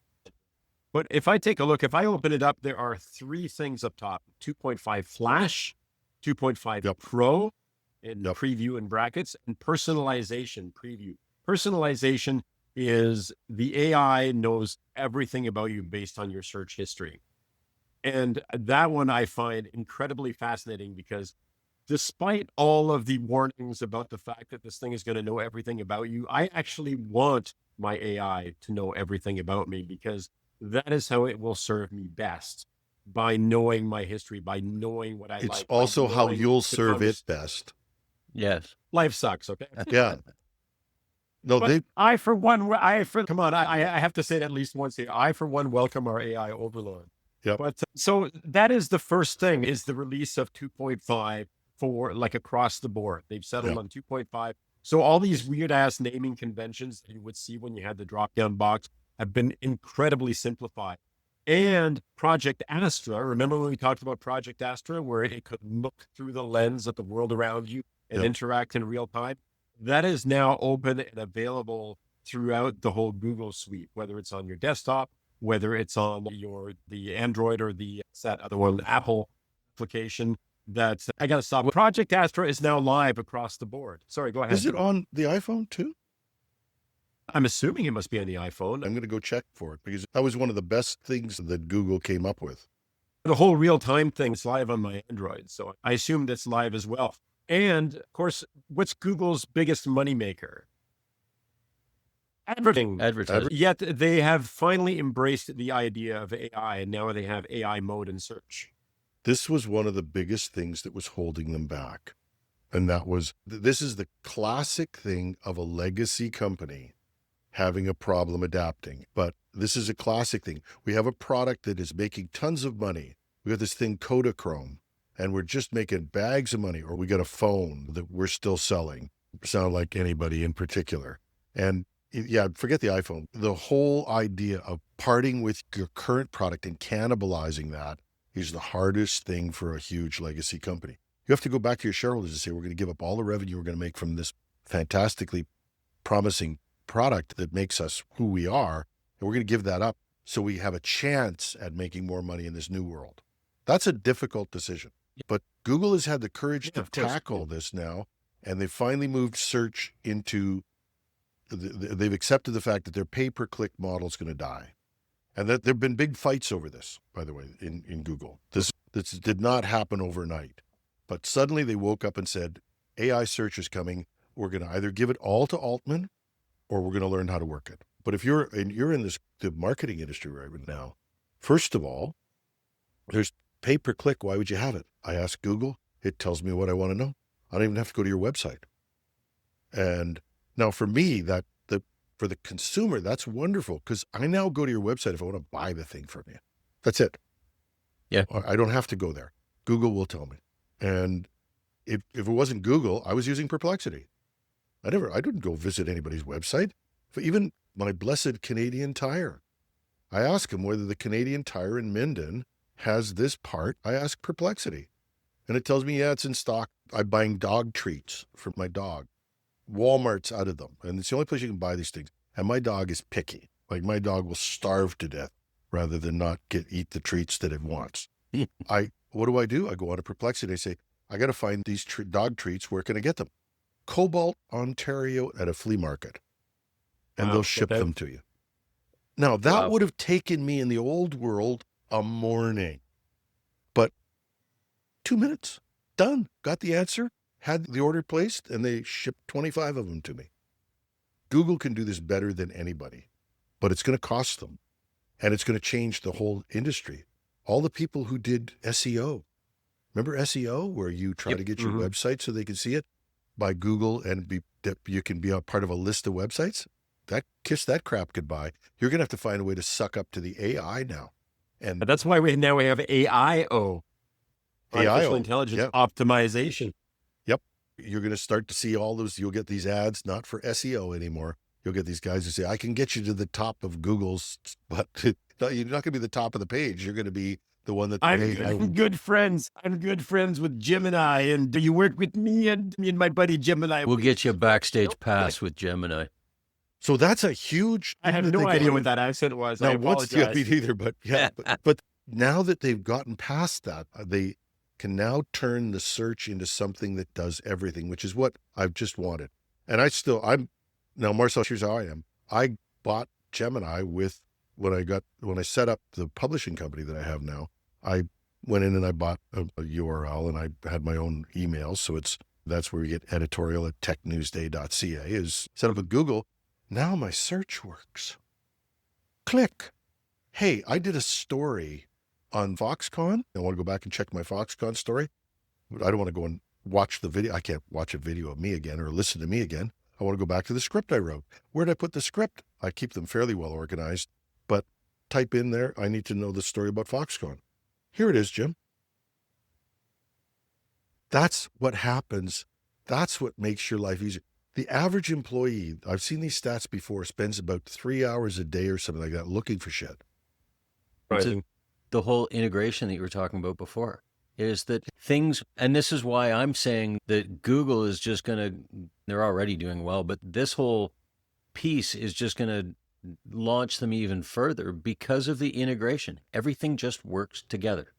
But if I take a look, if I open it up, there are 3 things up top: 2.5 Flash, 2.5 Pro, in preview in brackets, and personalization preview. Personalization is the AI knows everything about you based on your search history. And that one I find incredibly fascinating because despite all of the warnings about the fact that this thing is going to know everything about you, I actually want my AI to know everything about me because that is how it will serve me best, by knowing my history, by knowing what I like. It's also how you'll serve it best. Yes. Life sucks. Okay. Yeah. No, but I come on. I have to say it at least once here. I, for one, welcome our AI overlord. Yeah. But so that is the first thing, is the release of 2.5 for like across the board. They've settled on 2.5. So all these weird ass naming conventions that you would see when you had the drop down box have been incredibly simplified. And Project Astra, remember when we talked about Project Astra, where it could look through the lens of the world around you and interact in real time? That is now open and available throughout the whole Google suite, whether it's on your desktop, whether it's on the Android or the other one, Apple application. That I got to stop. Project Astra is now live across the board. Sorry, go ahead. Is it on the iPhone too? I'm assuming it must be on the iPhone. I'm going to go check for it because that was one of the best things that Google came up with. The whole real-time thing is live on my Android, so I assume that's live as well. And of course, what's Google's biggest moneymaker? Advertising. Yet they have finally embraced the idea of AI, and now they have AI mode in search. This was one of the biggest things that was holding them back. And this is the classic thing of a legacy company having a problem adapting. But this is a classic thing. We have a product that is making tons of money. We got this thing, Kodachrome, and we're just making bags of money. Or we got a phone that we're still selling. Sound like anybody in particular. And forget the iPhone. The whole idea of parting with your current product and cannibalizing that is the hardest thing for a huge legacy company. You have to go back to your shareholders and say, we're going to give up all the revenue we're going to make from this fantastically promising product that makes us who we are, and we're going to give that up so we have a chance at making more money in this new world. That's a difficult decision. But Google has had the courage to tackle this now, and they've finally moved search into, they've accepted the fact that their pay-per-click model is going to die. And that there have been big fights over this, by the way, in Google. This did not happen overnight. But suddenly they woke up and said, AI search is coming. We're going to either give it all to Altman or we're going to learn how to work it. But if you're in the marketing industry right now, first of all, there's pay-per-click. Why would you have it? I ask Google. It tells me what I want to know. I don't even have to go to your website. And now for me, for the consumer, that's wonderful because I now go to your website if I want to buy the thing from you. That's it. Yeah. I don't have to go there. Google will tell me. And if it wasn't Google, I was using Perplexity. I didn't go visit anybody's website. Even my blessed Canadian Tire. I ask them whether the Canadian Tire in Minden has this part. I ask Perplexity. And it tells me, yeah, it's in stock. I'm buying dog treats for my dog. Walmart's out of them. And it's the only place you can buy these things. And my dog is picky. Like my dog will starve to death rather than not eat the treats that it wants. What do? I go on to Perplexity. I say, I got to find these dog treats. Where can I get them? Cobalt, Ontario at a flea market. And they'll ship them to you. Now, that would have taken me in the old world a morning. But 2 minutes, done. Got the answer, had the order placed, and they shipped 25 of them to me. Google can do this better than anybody, but it's going to cost them. And it's going to change the whole industry. All the people who did SEO. Remember SEO, where you try to get your website so they can see it by Google and you can be a part of a list of websites? Kiss that crap goodbye. You're going to have to find a way to suck up to the AI now. And that's why we have AIO. Artificial intelligence optimization. Yep. You're going to start to see all those. You'll get these ads, not for SEO anymore. You'll get these guys who say, I can get you to the top of Google's, but you're not going to be the top of the page. You're going to be the one that I'm good friends. I'm good friends with Gemini, and do you work with me and my buddy Gemini? We'll get you a backstage pass with Gemini. So that's a huge. I have no idea what that accent was. Now, I apologize. Me either, but yeah. but now that they've gotten past that, they can now turn the search into something that does everything, which is what I've just wanted. And now, Marcel, here's how I am. I bought Gemini when I set up the publishing company that I have now. I went in and I bought a URL and I had my own email. So that's where we get editorial at technewsday.ca is set up with Google. Now my search works. Click. Hey, I did a story on Foxconn. I want to go back and check my Foxconn story. But I don't want to go and watch the video. I can't watch a video of me again or listen to me again. I want to go back to the script I wrote. Where did I put the script? I keep them fairly well organized, but type in there, I need to know the story about Foxconn. Here it is, Jim. That's what happens. That's what makes your life easier. The average employee, I've seen these stats before, spends about 3 hours a day or something like that looking for shit. Right. The whole integration that you were talking about before is that things, and this is why I'm saying that Google is just going to, they're already doing well, but this whole piece is just going to launch them even further because of the integration. Everything just works together.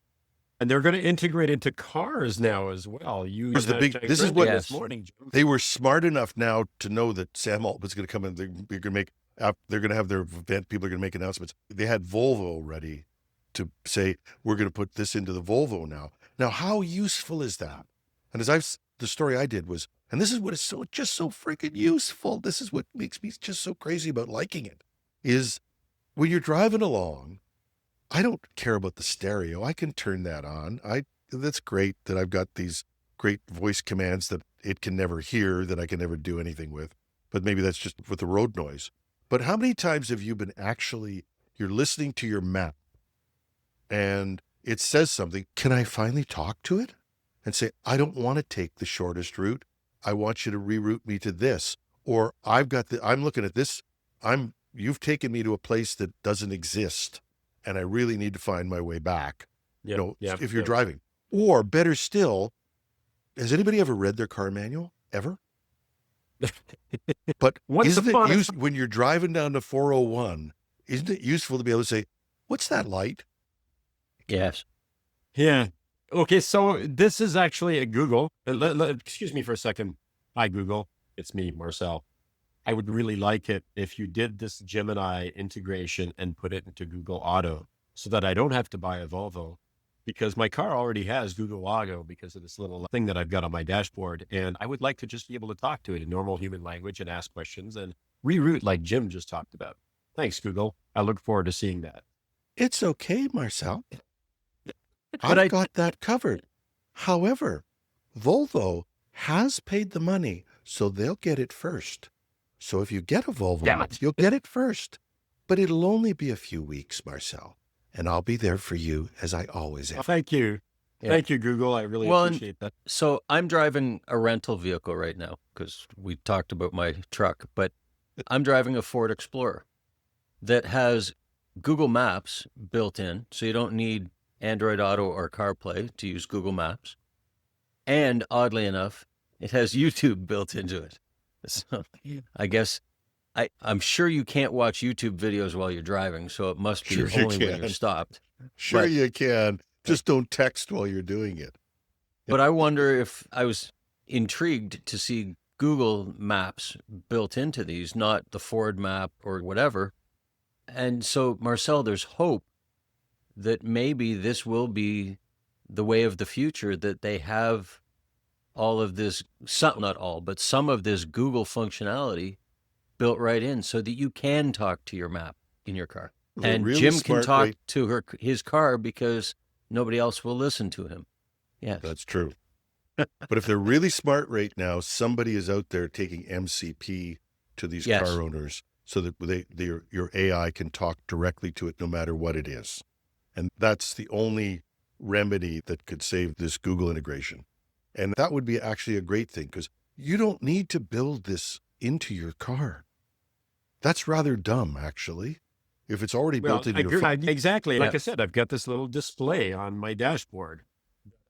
And they're going to integrate into cars now as well. This is what this morning, Jim. They were smart enough now to know that Sam Altman's going to come in. They're going to have their event. People are going to make announcements. They had Volvo ready to say, we're going to put this into the Volvo now. Now, how useful is that? And the story I did was, and this is what is just so freaking useful. This is what makes me just so crazy about liking it, is when you're driving along, I don't care about the stereo. I can turn that on. That's great that I've got these great voice commands that it can never hear, that I can never do anything with. But maybe that's just with the road noise. But how many times have you been you're listening to your map and it says something, can I finally talk to it and say, I don't want to take the shortest route. I want you to reroute me to this. Or I'm looking at this. You've taken me to a place that doesn't exist and I really need to find my way back. If you're driving. Or better still, has anybody ever read their car manual? Ever? But isn't it when you're driving down to 401, isn't it useful to be able to say, what's that light? Yes. Yeah. Okay, so this is actually a Google. Excuse me for a second. Hi, Google. It's me, Marcel. I would really like it if you did this Gemini integration and put it into Google Auto so that I don't have to buy a Volvo, because my car already has Google Auto because of this little thing that I've got on my dashboard. And I would like to just be able to talk to it in normal human language and ask questions and reroute like Jim just talked about. Thanks, Google. I look forward to seeing that. It's okay, Marcel. I've got that covered. However, Volvo has paid the money so they'll get it first. So if you get a Volvo, Damn it. you'll get it first. But it'll only be a few weeks, Marcel, and I'll be there for you as I always am. Thank you. Yeah. Thank you, Google. I really appreciate that. So I'm driving a rental vehicle right now because we talked about my truck, but I'm driving a Ford Explorer that has Google Maps built in, so you don't need Android Auto or CarPlay to use Google Maps. And oddly enough, it has YouTube built into it. So I guess I'm sure you can't watch YouTube videos while you're driving, so it must be Sure you only when can. you're stopped. Sure But- you can. Just don't text while you're doing it. But I wonder if I was intrigued to see Google Maps built into these, not the Ford map or whatever. And so, Marcel, there's hope that maybe this will be the way of the future, that they have all of this, not all, but some of this Google functionality built right in so that you can talk to your map in your car. They're And really Jim can smart, talk right? to his car because nobody else will listen to him. Yes. That's true. But if they're really smart right now, somebody is out there taking MCP to these Yes. car owners so that your AI can talk directly to it no matter what it is. And that's the only remedy that could save this Google integration. And that would be actually a great thing because you don't need to build this into your car. That's rather dumb, actually. If it's already built into your phone. Exactly. Like Yeah. I said, I've got this little display on my dashboard.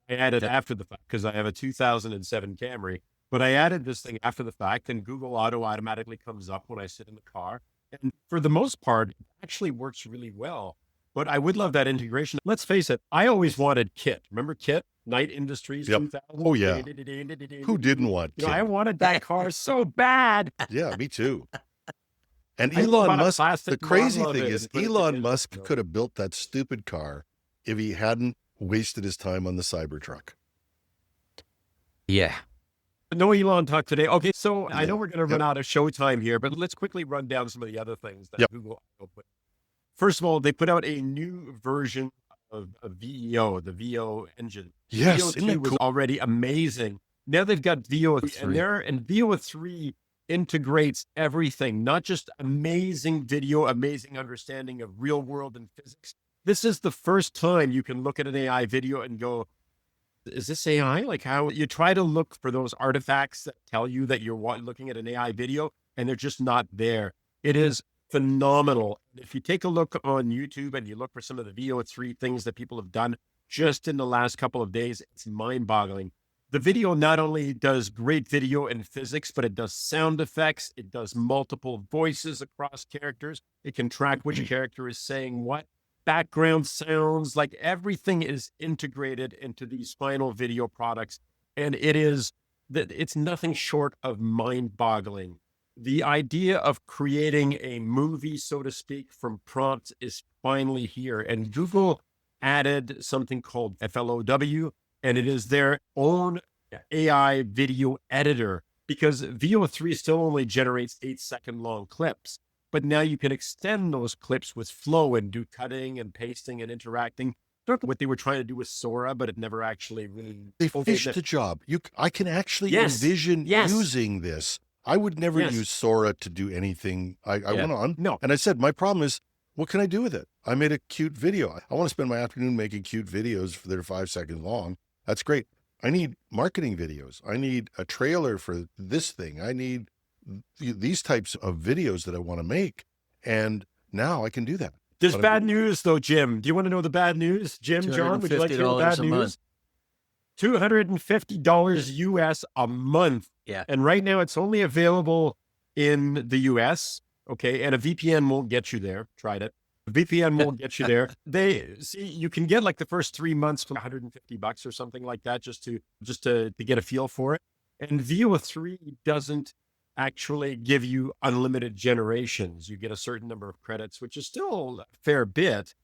I added after the fact because I have a 2007 Camry, but I added this thing after the fact, and Google Auto automatically comes up when I sit in the car. And for the most part, it actually works really well. But I would love that integration. Let's face it, I always wanted Kit. Remember Kit? Knight Industries Yep. 2000? Oh, yeah. Who didn't want You know, I Kit? wanted that car so bad. Yeah, me too. And I Elon bought a Musk, plastic the crazy model of thing it is and put it Elon together. Musk could have built that stupid car if he hadn't wasted his time on the Cybertruck. Yeah. No Elon talk today. Okay, so I know we're going to run Yep. out of show time here, but let's quickly run down some of the other things that Yep. Google put. First of all, they put out a new version of VEO, the VEO engine. Yes, VEO isn't 2 that was cool? already amazing. Now they've got VEO 3 in 3. there, and VEO 3 integrates everything, not just amazing video, amazing understanding of real world and physics. This is the first time you can look at an AI video and go, is this AI? Like how you try to look for those artifacts that tell you that you're looking at an AI video and they're just not there. It is phenomenal. If you take a look on YouTube and you look for some of the VO3 things that people have done just in the last couple of days, it's mind boggling. The video not only does great video and physics, but it does sound effects. It does multiple voices across characters. It can track which character is saying what. Background sounds, like everything is integrated into these final video products. And it's nothing short of mind boggling. The idea of creating a movie, so to speak, from prompts is finally here. And Google added something called FLOW, and it is their own AI video editor because VO3 still only generates 8-second long clips. But now you can extend those clips with flow and do cutting and pasting and interacting. What they were trying to do with Sora, but it never actually really. They fished the job. I can actually envision using this. I would never use Sora to do anything. I went on. No. And I said, my problem is, what can I do with it? I made a cute video. I want to spend my afternoon making cute videos that are 5 seconds long. That's great. I need marketing videos. I need a trailer for this thing. I need these types of videos that I want to make. And now I can do that. There's bad news though, Jim. Do you want to know the bad news? Jim, John, would you like to hear the bad news? $250 US a month. Yeah. And right now it's only available in the US. Okay. And a VPN won't get you there. Tried it. A VPN won't get you there. You can get like the first 3 months for $150 or something like that, just to get a feel for it. And VO3 doesn't actually give you unlimited generations. You get a certain number of credits, which is still a fair bit,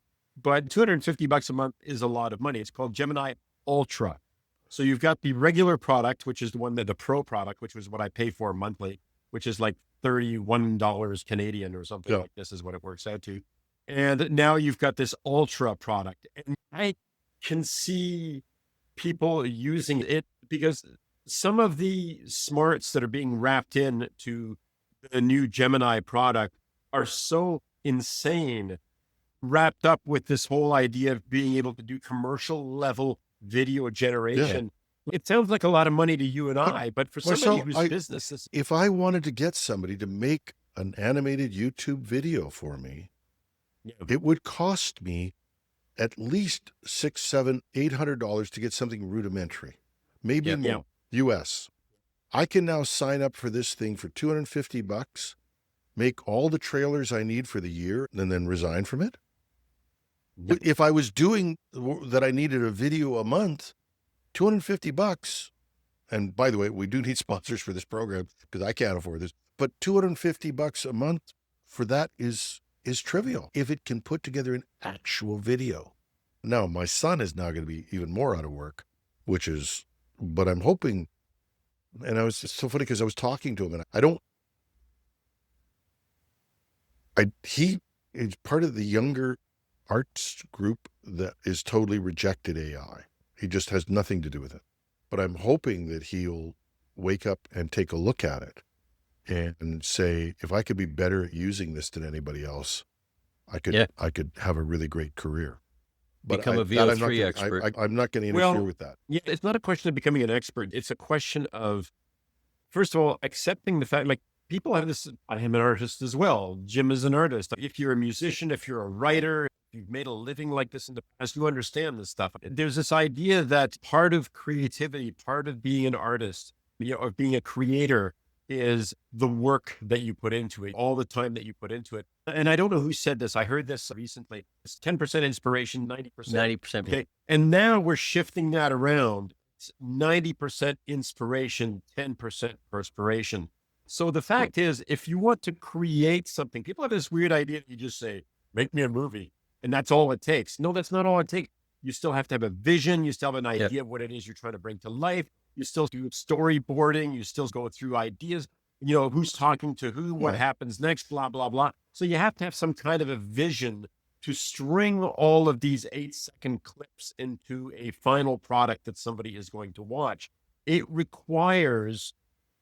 but $250 a month is a lot of money. It's called Gemini Ultra. So you've got the regular product, which is the Pro product, which was what I pay for monthly, which is like $31 Canadian or something like this is what it works out to. And now you've got this Ultra product. And I can see people using it because some of the smarts that are being wrapped into the new Gemini product are so insane, wrapped up with this whole idea of being able to do commercial level video generation. It sounds like a lot of money to you and I, but for somebody whose business is... If I wanted to get somebody to make an animated YouTube video for me, it would cost me at least $600, $700, $800 to get something rudimentary, maybe more. US. I can now sign up for this thing for $250, make all the trailers I need for the year, and then resign from it. If I was doing that, I needed a video a month, $250. And by the way, we do need sponsors for this program because I can't afford this. But $250 a month for that is trivial if it can put together an actual video. Now, my son is now going to be even more out of work, but I'm hoping, and it's so funny because I was talking to him and he is part of the younger arts group that is totally rejected AI. He just has nothing to do with it. But I'm hoping that he'll wake up and take a look at it and say, if I could be better at using this than anybody else, I could have a really great career. But become a VO3 expert. I'm not going to interfere with that. Yeah, it's not a question of becoming an expert. It's a question of, first of all, accepting the fact, like, people have this, I am an artist as well. Jim is an artist. If you're a musician, if you're a writer, if you've made a living like this in the past, you understand this stuff. There's this idea that part of creativity, part of being an artist, of being a creator, is the work that you put into it, all the time that you put into it. And I don't know who said this. I heard this recently. It's 10% inspiration, 90%. 90%. Okay. And now we're shifting that around. It's 90% inspiration, 10% perspiration. So the fact is, if you want to create something, people have this weird idea that you just say, make me a movie, and that's all it takes. No, that's not all it takes. You still have to have a vision. You still have an idea of what it is you're trying to bring to life. You still do storyboarding. You still go through ideas, who's talking to who, what happens next, blah, blah, blah. So you have to have some kind of a vision to string all of these 8-second clips into a final product that somebody is going to watch. It requires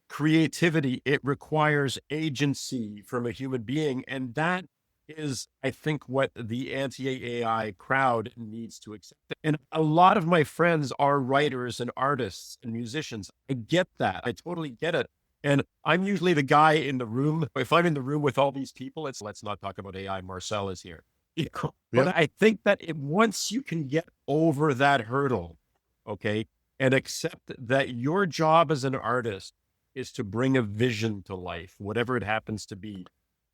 creativity. It requires agency from a human being. And that is, I think, what the anti-AI crowd needs to accept. And a lot of my friends are writers and artists and musicians. I get that. I totally get it. And I'm usually the guy in the room. If I'm in the room with all these people, it's let's not talk about AI. Marcel is here. But I think that once you can get over that hurdle, okay, and accept that your job as an artist is to bring a vision to life, whatever it happens to be.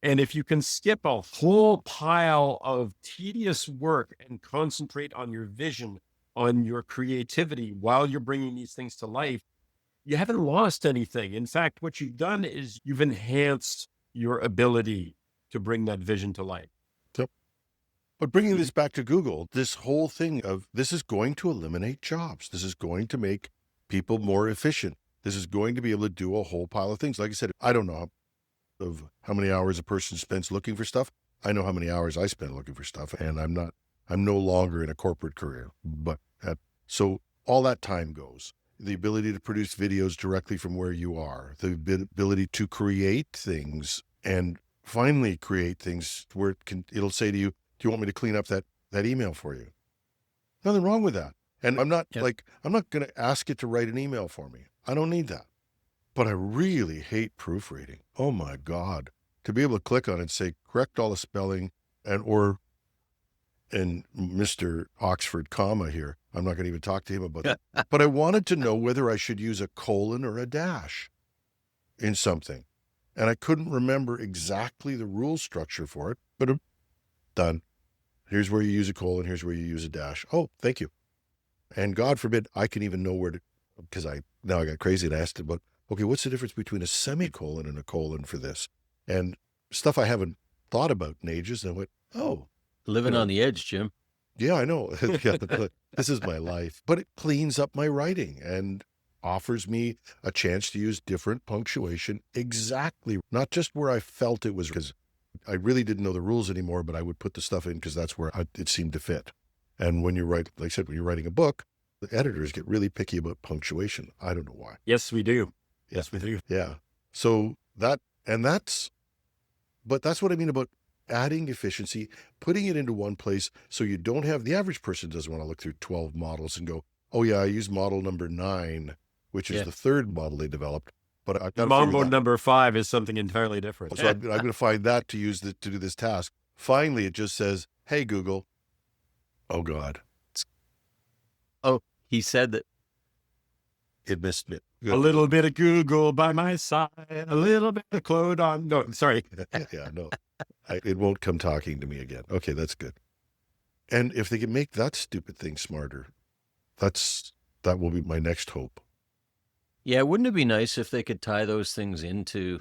And if you can skip a whole pile of tedious work and concentrate on your vision, on your creativity while you're bringing these things to life, you haven't lost anything. In fact, what you've done is you've enhanced your ability to bring that vision to life. Yep. But bringing this back to Google, this whole thing of this is going to eliminate jobs. This is going to make people more efficient. This is going to be able to do a whole pile of things. Like I said, I don't know of how many hours a person spends looking for stuff. I know how many hours I spend looking for stuff, and I'm no longer in a corporate career, so all that time goes. The ability to produce videos directly from where you are, the ability to create things and finally create things where it'll say to you, do you want me to clean up that email for you? Nothing wrong with that. And I'm not going to ask it to write an email for me. I don't need that. But I really hate proofreading. Oh my God. To be able to click on it and say, correct all the spelling and Mr. Oxford comma here. I'm not going to even talk to him about that. But I wanted to know whether I should use a colon or a dash in something. And I couldn't remember exactly the rule structure for it, but I'm done. Here's where you use a colon. Here's where you use a dash. Oh, thank you. And God forbid I can even know because I got crazy and asked about, okay, what's the difference between a semicolon and a colon for this? And stuff I haven't thought about in ages. And I went, oh. Living on the edge, Jim. Yeah, I know. This is my life. But it cleans up my writing and offers me a chance to use different punctuation exactly, not just where I felt it was, because I really didn't know the rules anymore, but I would put the stuff in because that's where it seemed to fit. And when you write, like I said, when you're writing a book, the editors get really picky about punctuation. I don't know why. Yes, we do. Yes, we do. Yeah. So but that's what I mean about adding efficiency, putting it into one place so you don't have, the average person doesn't want to look through 12 models and go, oh yeah, I use model number 9, which is the third model they developed. But I've got to Mambo number 5 is something entirely different. So I'm going to find that to use to do this task. Finally, it just says, hey, Google. Oh God. Oh, he said that. It missed me. A little bit of Google by my side, a little bit of Claude on. No, sorry. Yeah, no. It won't come talking to me again. Okay, that's good. And if they can make that stupid thing smarter, that will be my next hope. Yeah, wouldn't it be nice if they could tie those things into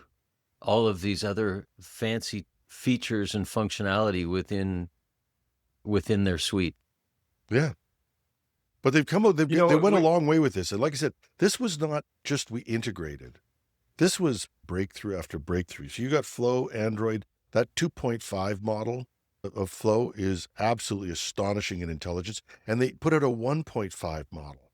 all of these other fancy features and functionality within their suite? Yeah. But they've come out, they went a long way with this. And like I said, this was not just we integrated. This was breakthrough after breakthrough. So you got Flow, Android, that 2.5 model of Flow is absolutely astonishing in intelligence. And they put out a 1.5 model,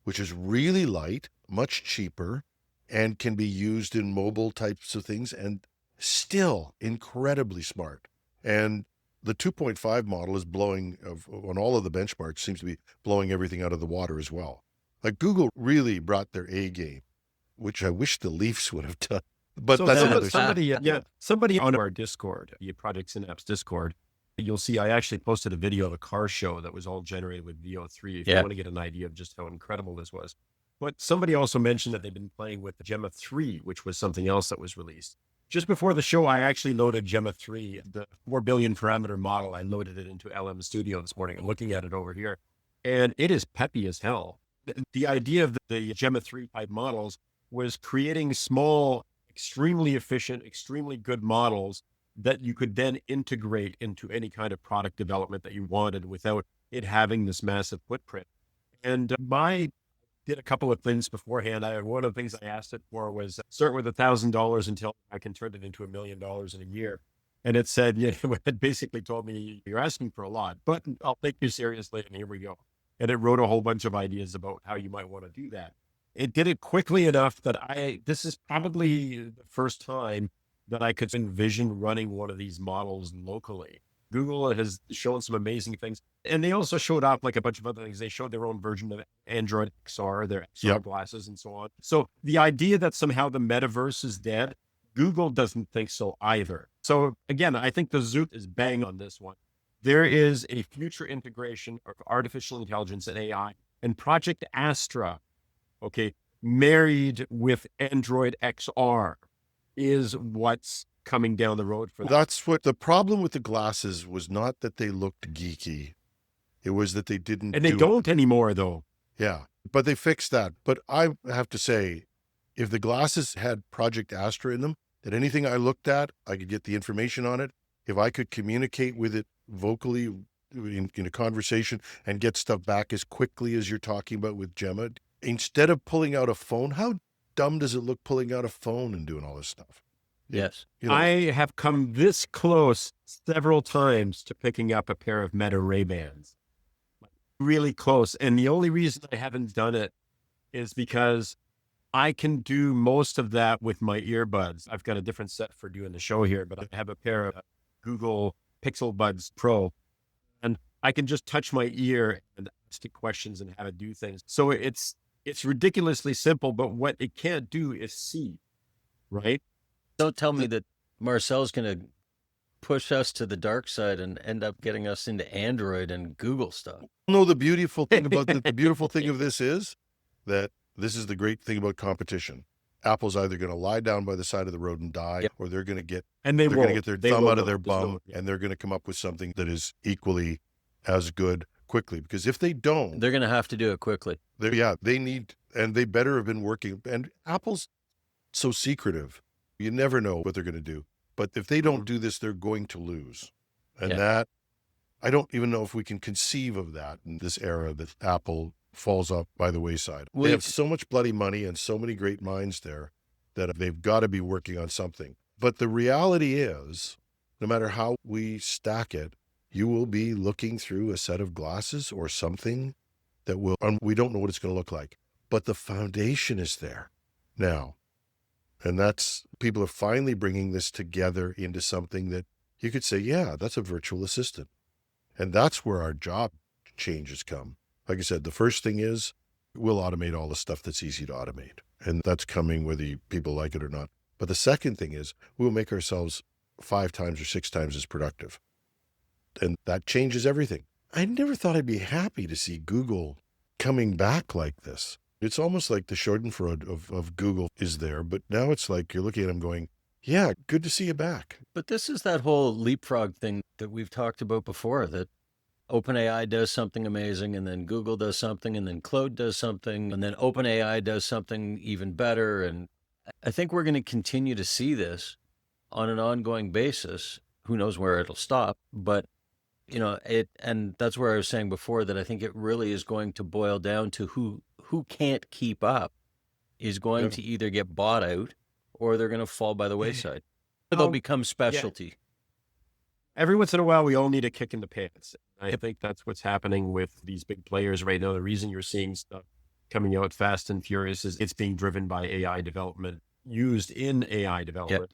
which is really light, much cheaper, and can be used in mobile types of things and still incredibly smart. And the 2.5 model is blowing, on all of the benchmarks, seems to be blowing everything out of the water as well. Like Google really brought their A game, which I wish the Leafs would have done. But so that's another somebody on our Discord, the Project Synapse Discord, you'll see I actually posted a video of a car show that was all generated with Veo 3 if you want to get an idea of just how incredible this was. But somebody also mentioned that they've been playing with the Gemma 3, which was something else that was released. Just before the show, I actually loaded Gemma 3, the 4 billion parameter model. I loaded it into LM Studio this morning. I'm looking at it over here, and it is peppy as hell. The idea of the Gemma 3 type models was creating small, extremely efficient, extremely good models that you could then integrate into any kind of product development that you wanted without it having this massive footprint. And did a couple of things beforehand. One of the things I asked it for was start with $1,000 until I can turn it into $1 million in a year. And it said, it basically told me, you're asking for a lot, but I'll take you seriously. And here we go. And it wrote a whole bunch of ideas about how you might want to do that. It did it quickly enough that this is probably the first time that I could envision running one of these models locally. Google has shown some amazing things. And they also showed off like a bunch of other things. They showed their own version of Android XR, their XR glasses and so on. So the idea that somehow the metaverse is dead, Google doesn't think so either. So again, I think the Zoot is bang on this one. There is a future integration of artificial intelligence and AI, and Project Astra, married with Android XR is what's coming down the road for that. That's what the problem with the glasses was, not that they looked geeky. It was that they didn't And they don't anymore though. Yeah, but they fixed that. But I have to say, if the glasses had Project Astra in them, that anything I looked at, I could get the information on it. If I could communicate with it vocally in a conversation and get stuff back as quickly as you're talking about with Gemma, instead of pulling out a phone, how dumb does it look pulling out a phone and doing all this stuff? Yes. I have come this close several times to picking up a pair of Meta Ray-Bans. Really close. And the only reason I haven't done it is because I can do most of that with my earbuds. I've got a different set for doing the show here, but I have a pair of Google Pixel Buds Pro, and I can just touch my ear and ask it questions and have it do things. So it's ridiculously simple, but what it can't do is see, right? Don't tell me that Marcel's going to push us to the dark side and end up getting us into Android and Google stuff. No, the beautiful thing about the beautiful thing of this is that this is the great thing about competition. Apple's either going to lie down by the side of the road and die, or they're going to get their thumb out of their bum, and they're going to come up with something that is equally as good quickly. Because if they don't, they're going to have to do it quickly. They need, and they better have been working. And Apple's so secretive. You never know what they're going to do. But if they don't do this, they're going to lose. And that, I don't even know if we can conceive of that in this era, that Apple falls off by the wayside. They have so much bloody money and so many great minds there that they've got to be working on something. But the reality is, no matter how we stack it, you will be looking through a set of glasses or something that will, and we don't know what it's going to look like, but the foundation is there now. And that's, people are finally bringing this together into something that you could say, yeah, that's a virtual assistant. And that's where our job changes come. Like I said, the first thing is we'll automate all the stuff that's easy to automate. And that's coming whether people like it or not. But the second thing is we'll make ourselves 5 times or 6 times as productive. And that changes everything. I never thought I'd be happy to see Google coming back like this. It's almost like the schadenfreude of Google is there, but now it's like you're looking at them going, yeah, good to see you back. But this is that whole leapfrog thing that we've talked about before, that OpenAI does something amazing, and then Google does something, and then Claude does something, and then OpenAI does something even better. And I think we're going to continue to see this on an ongoing basis. Who knows where it'll stop, but and that's where I was saying before that I think it really is going to boil down to who can't keep up is going to either get bought out or they're going to fall by the wayside. They'll become specialty. Yeah. Every once in a while, we all need a kick in the pants. I think that's what's happening with these big players right now. The reason you're seeing stuff coming out fast and furious is it's being driven by AI development, used in AI development. Yep.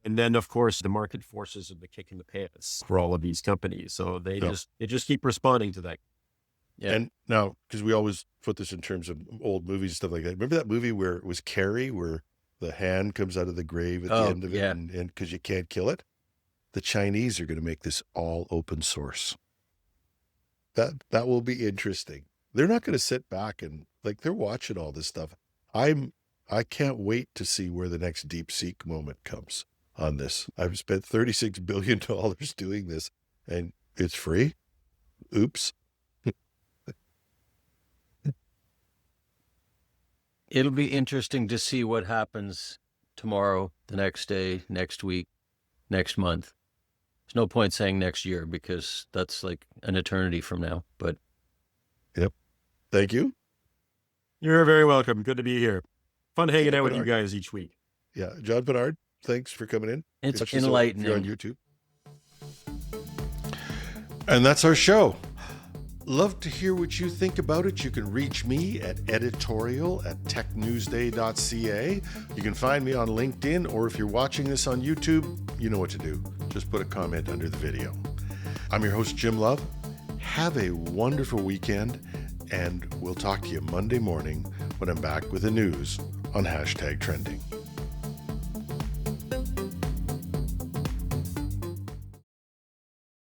And then, of course, the market forces of the kick in the pants for all of these companies. So they just keep responding to that. Yeah. And now, because we always put this in terms of old movies and stuff like that. Remember that movie where it was Carrie, where the hand comes out of the grave at the end of it, and because you can't kill it? The Chinese are going to make this all open source. That will be interesting. They're not going to sit back and they're watching all this stuff. I can't wait to see where the next DeepSeek moment comes on this. I've spent $36 billion doing this, and it's free. Oops. It'll be interesting to see what happens tomorrow, the next day, next week, next month. There's no point saying next year because that's like an eternity from now. But yep. Thank you. You're very welcome. Good to be here. Fun hanging out with you guys each week. Yeah. John Pinard, thanks for coming in. It's enlightening. If you're on YouTube. And that's our show. Love to hear what you think about it. You can reach me at editorial@technewsday.ca. You can find me on LinkedIn, or if you're watching this on YouTube, you know what to do. Just put a comment under the video. I'm your host, Jim Love. Have a wonderful weekend, and we'll talk to you Monday morning when I'm back with the news on #trending.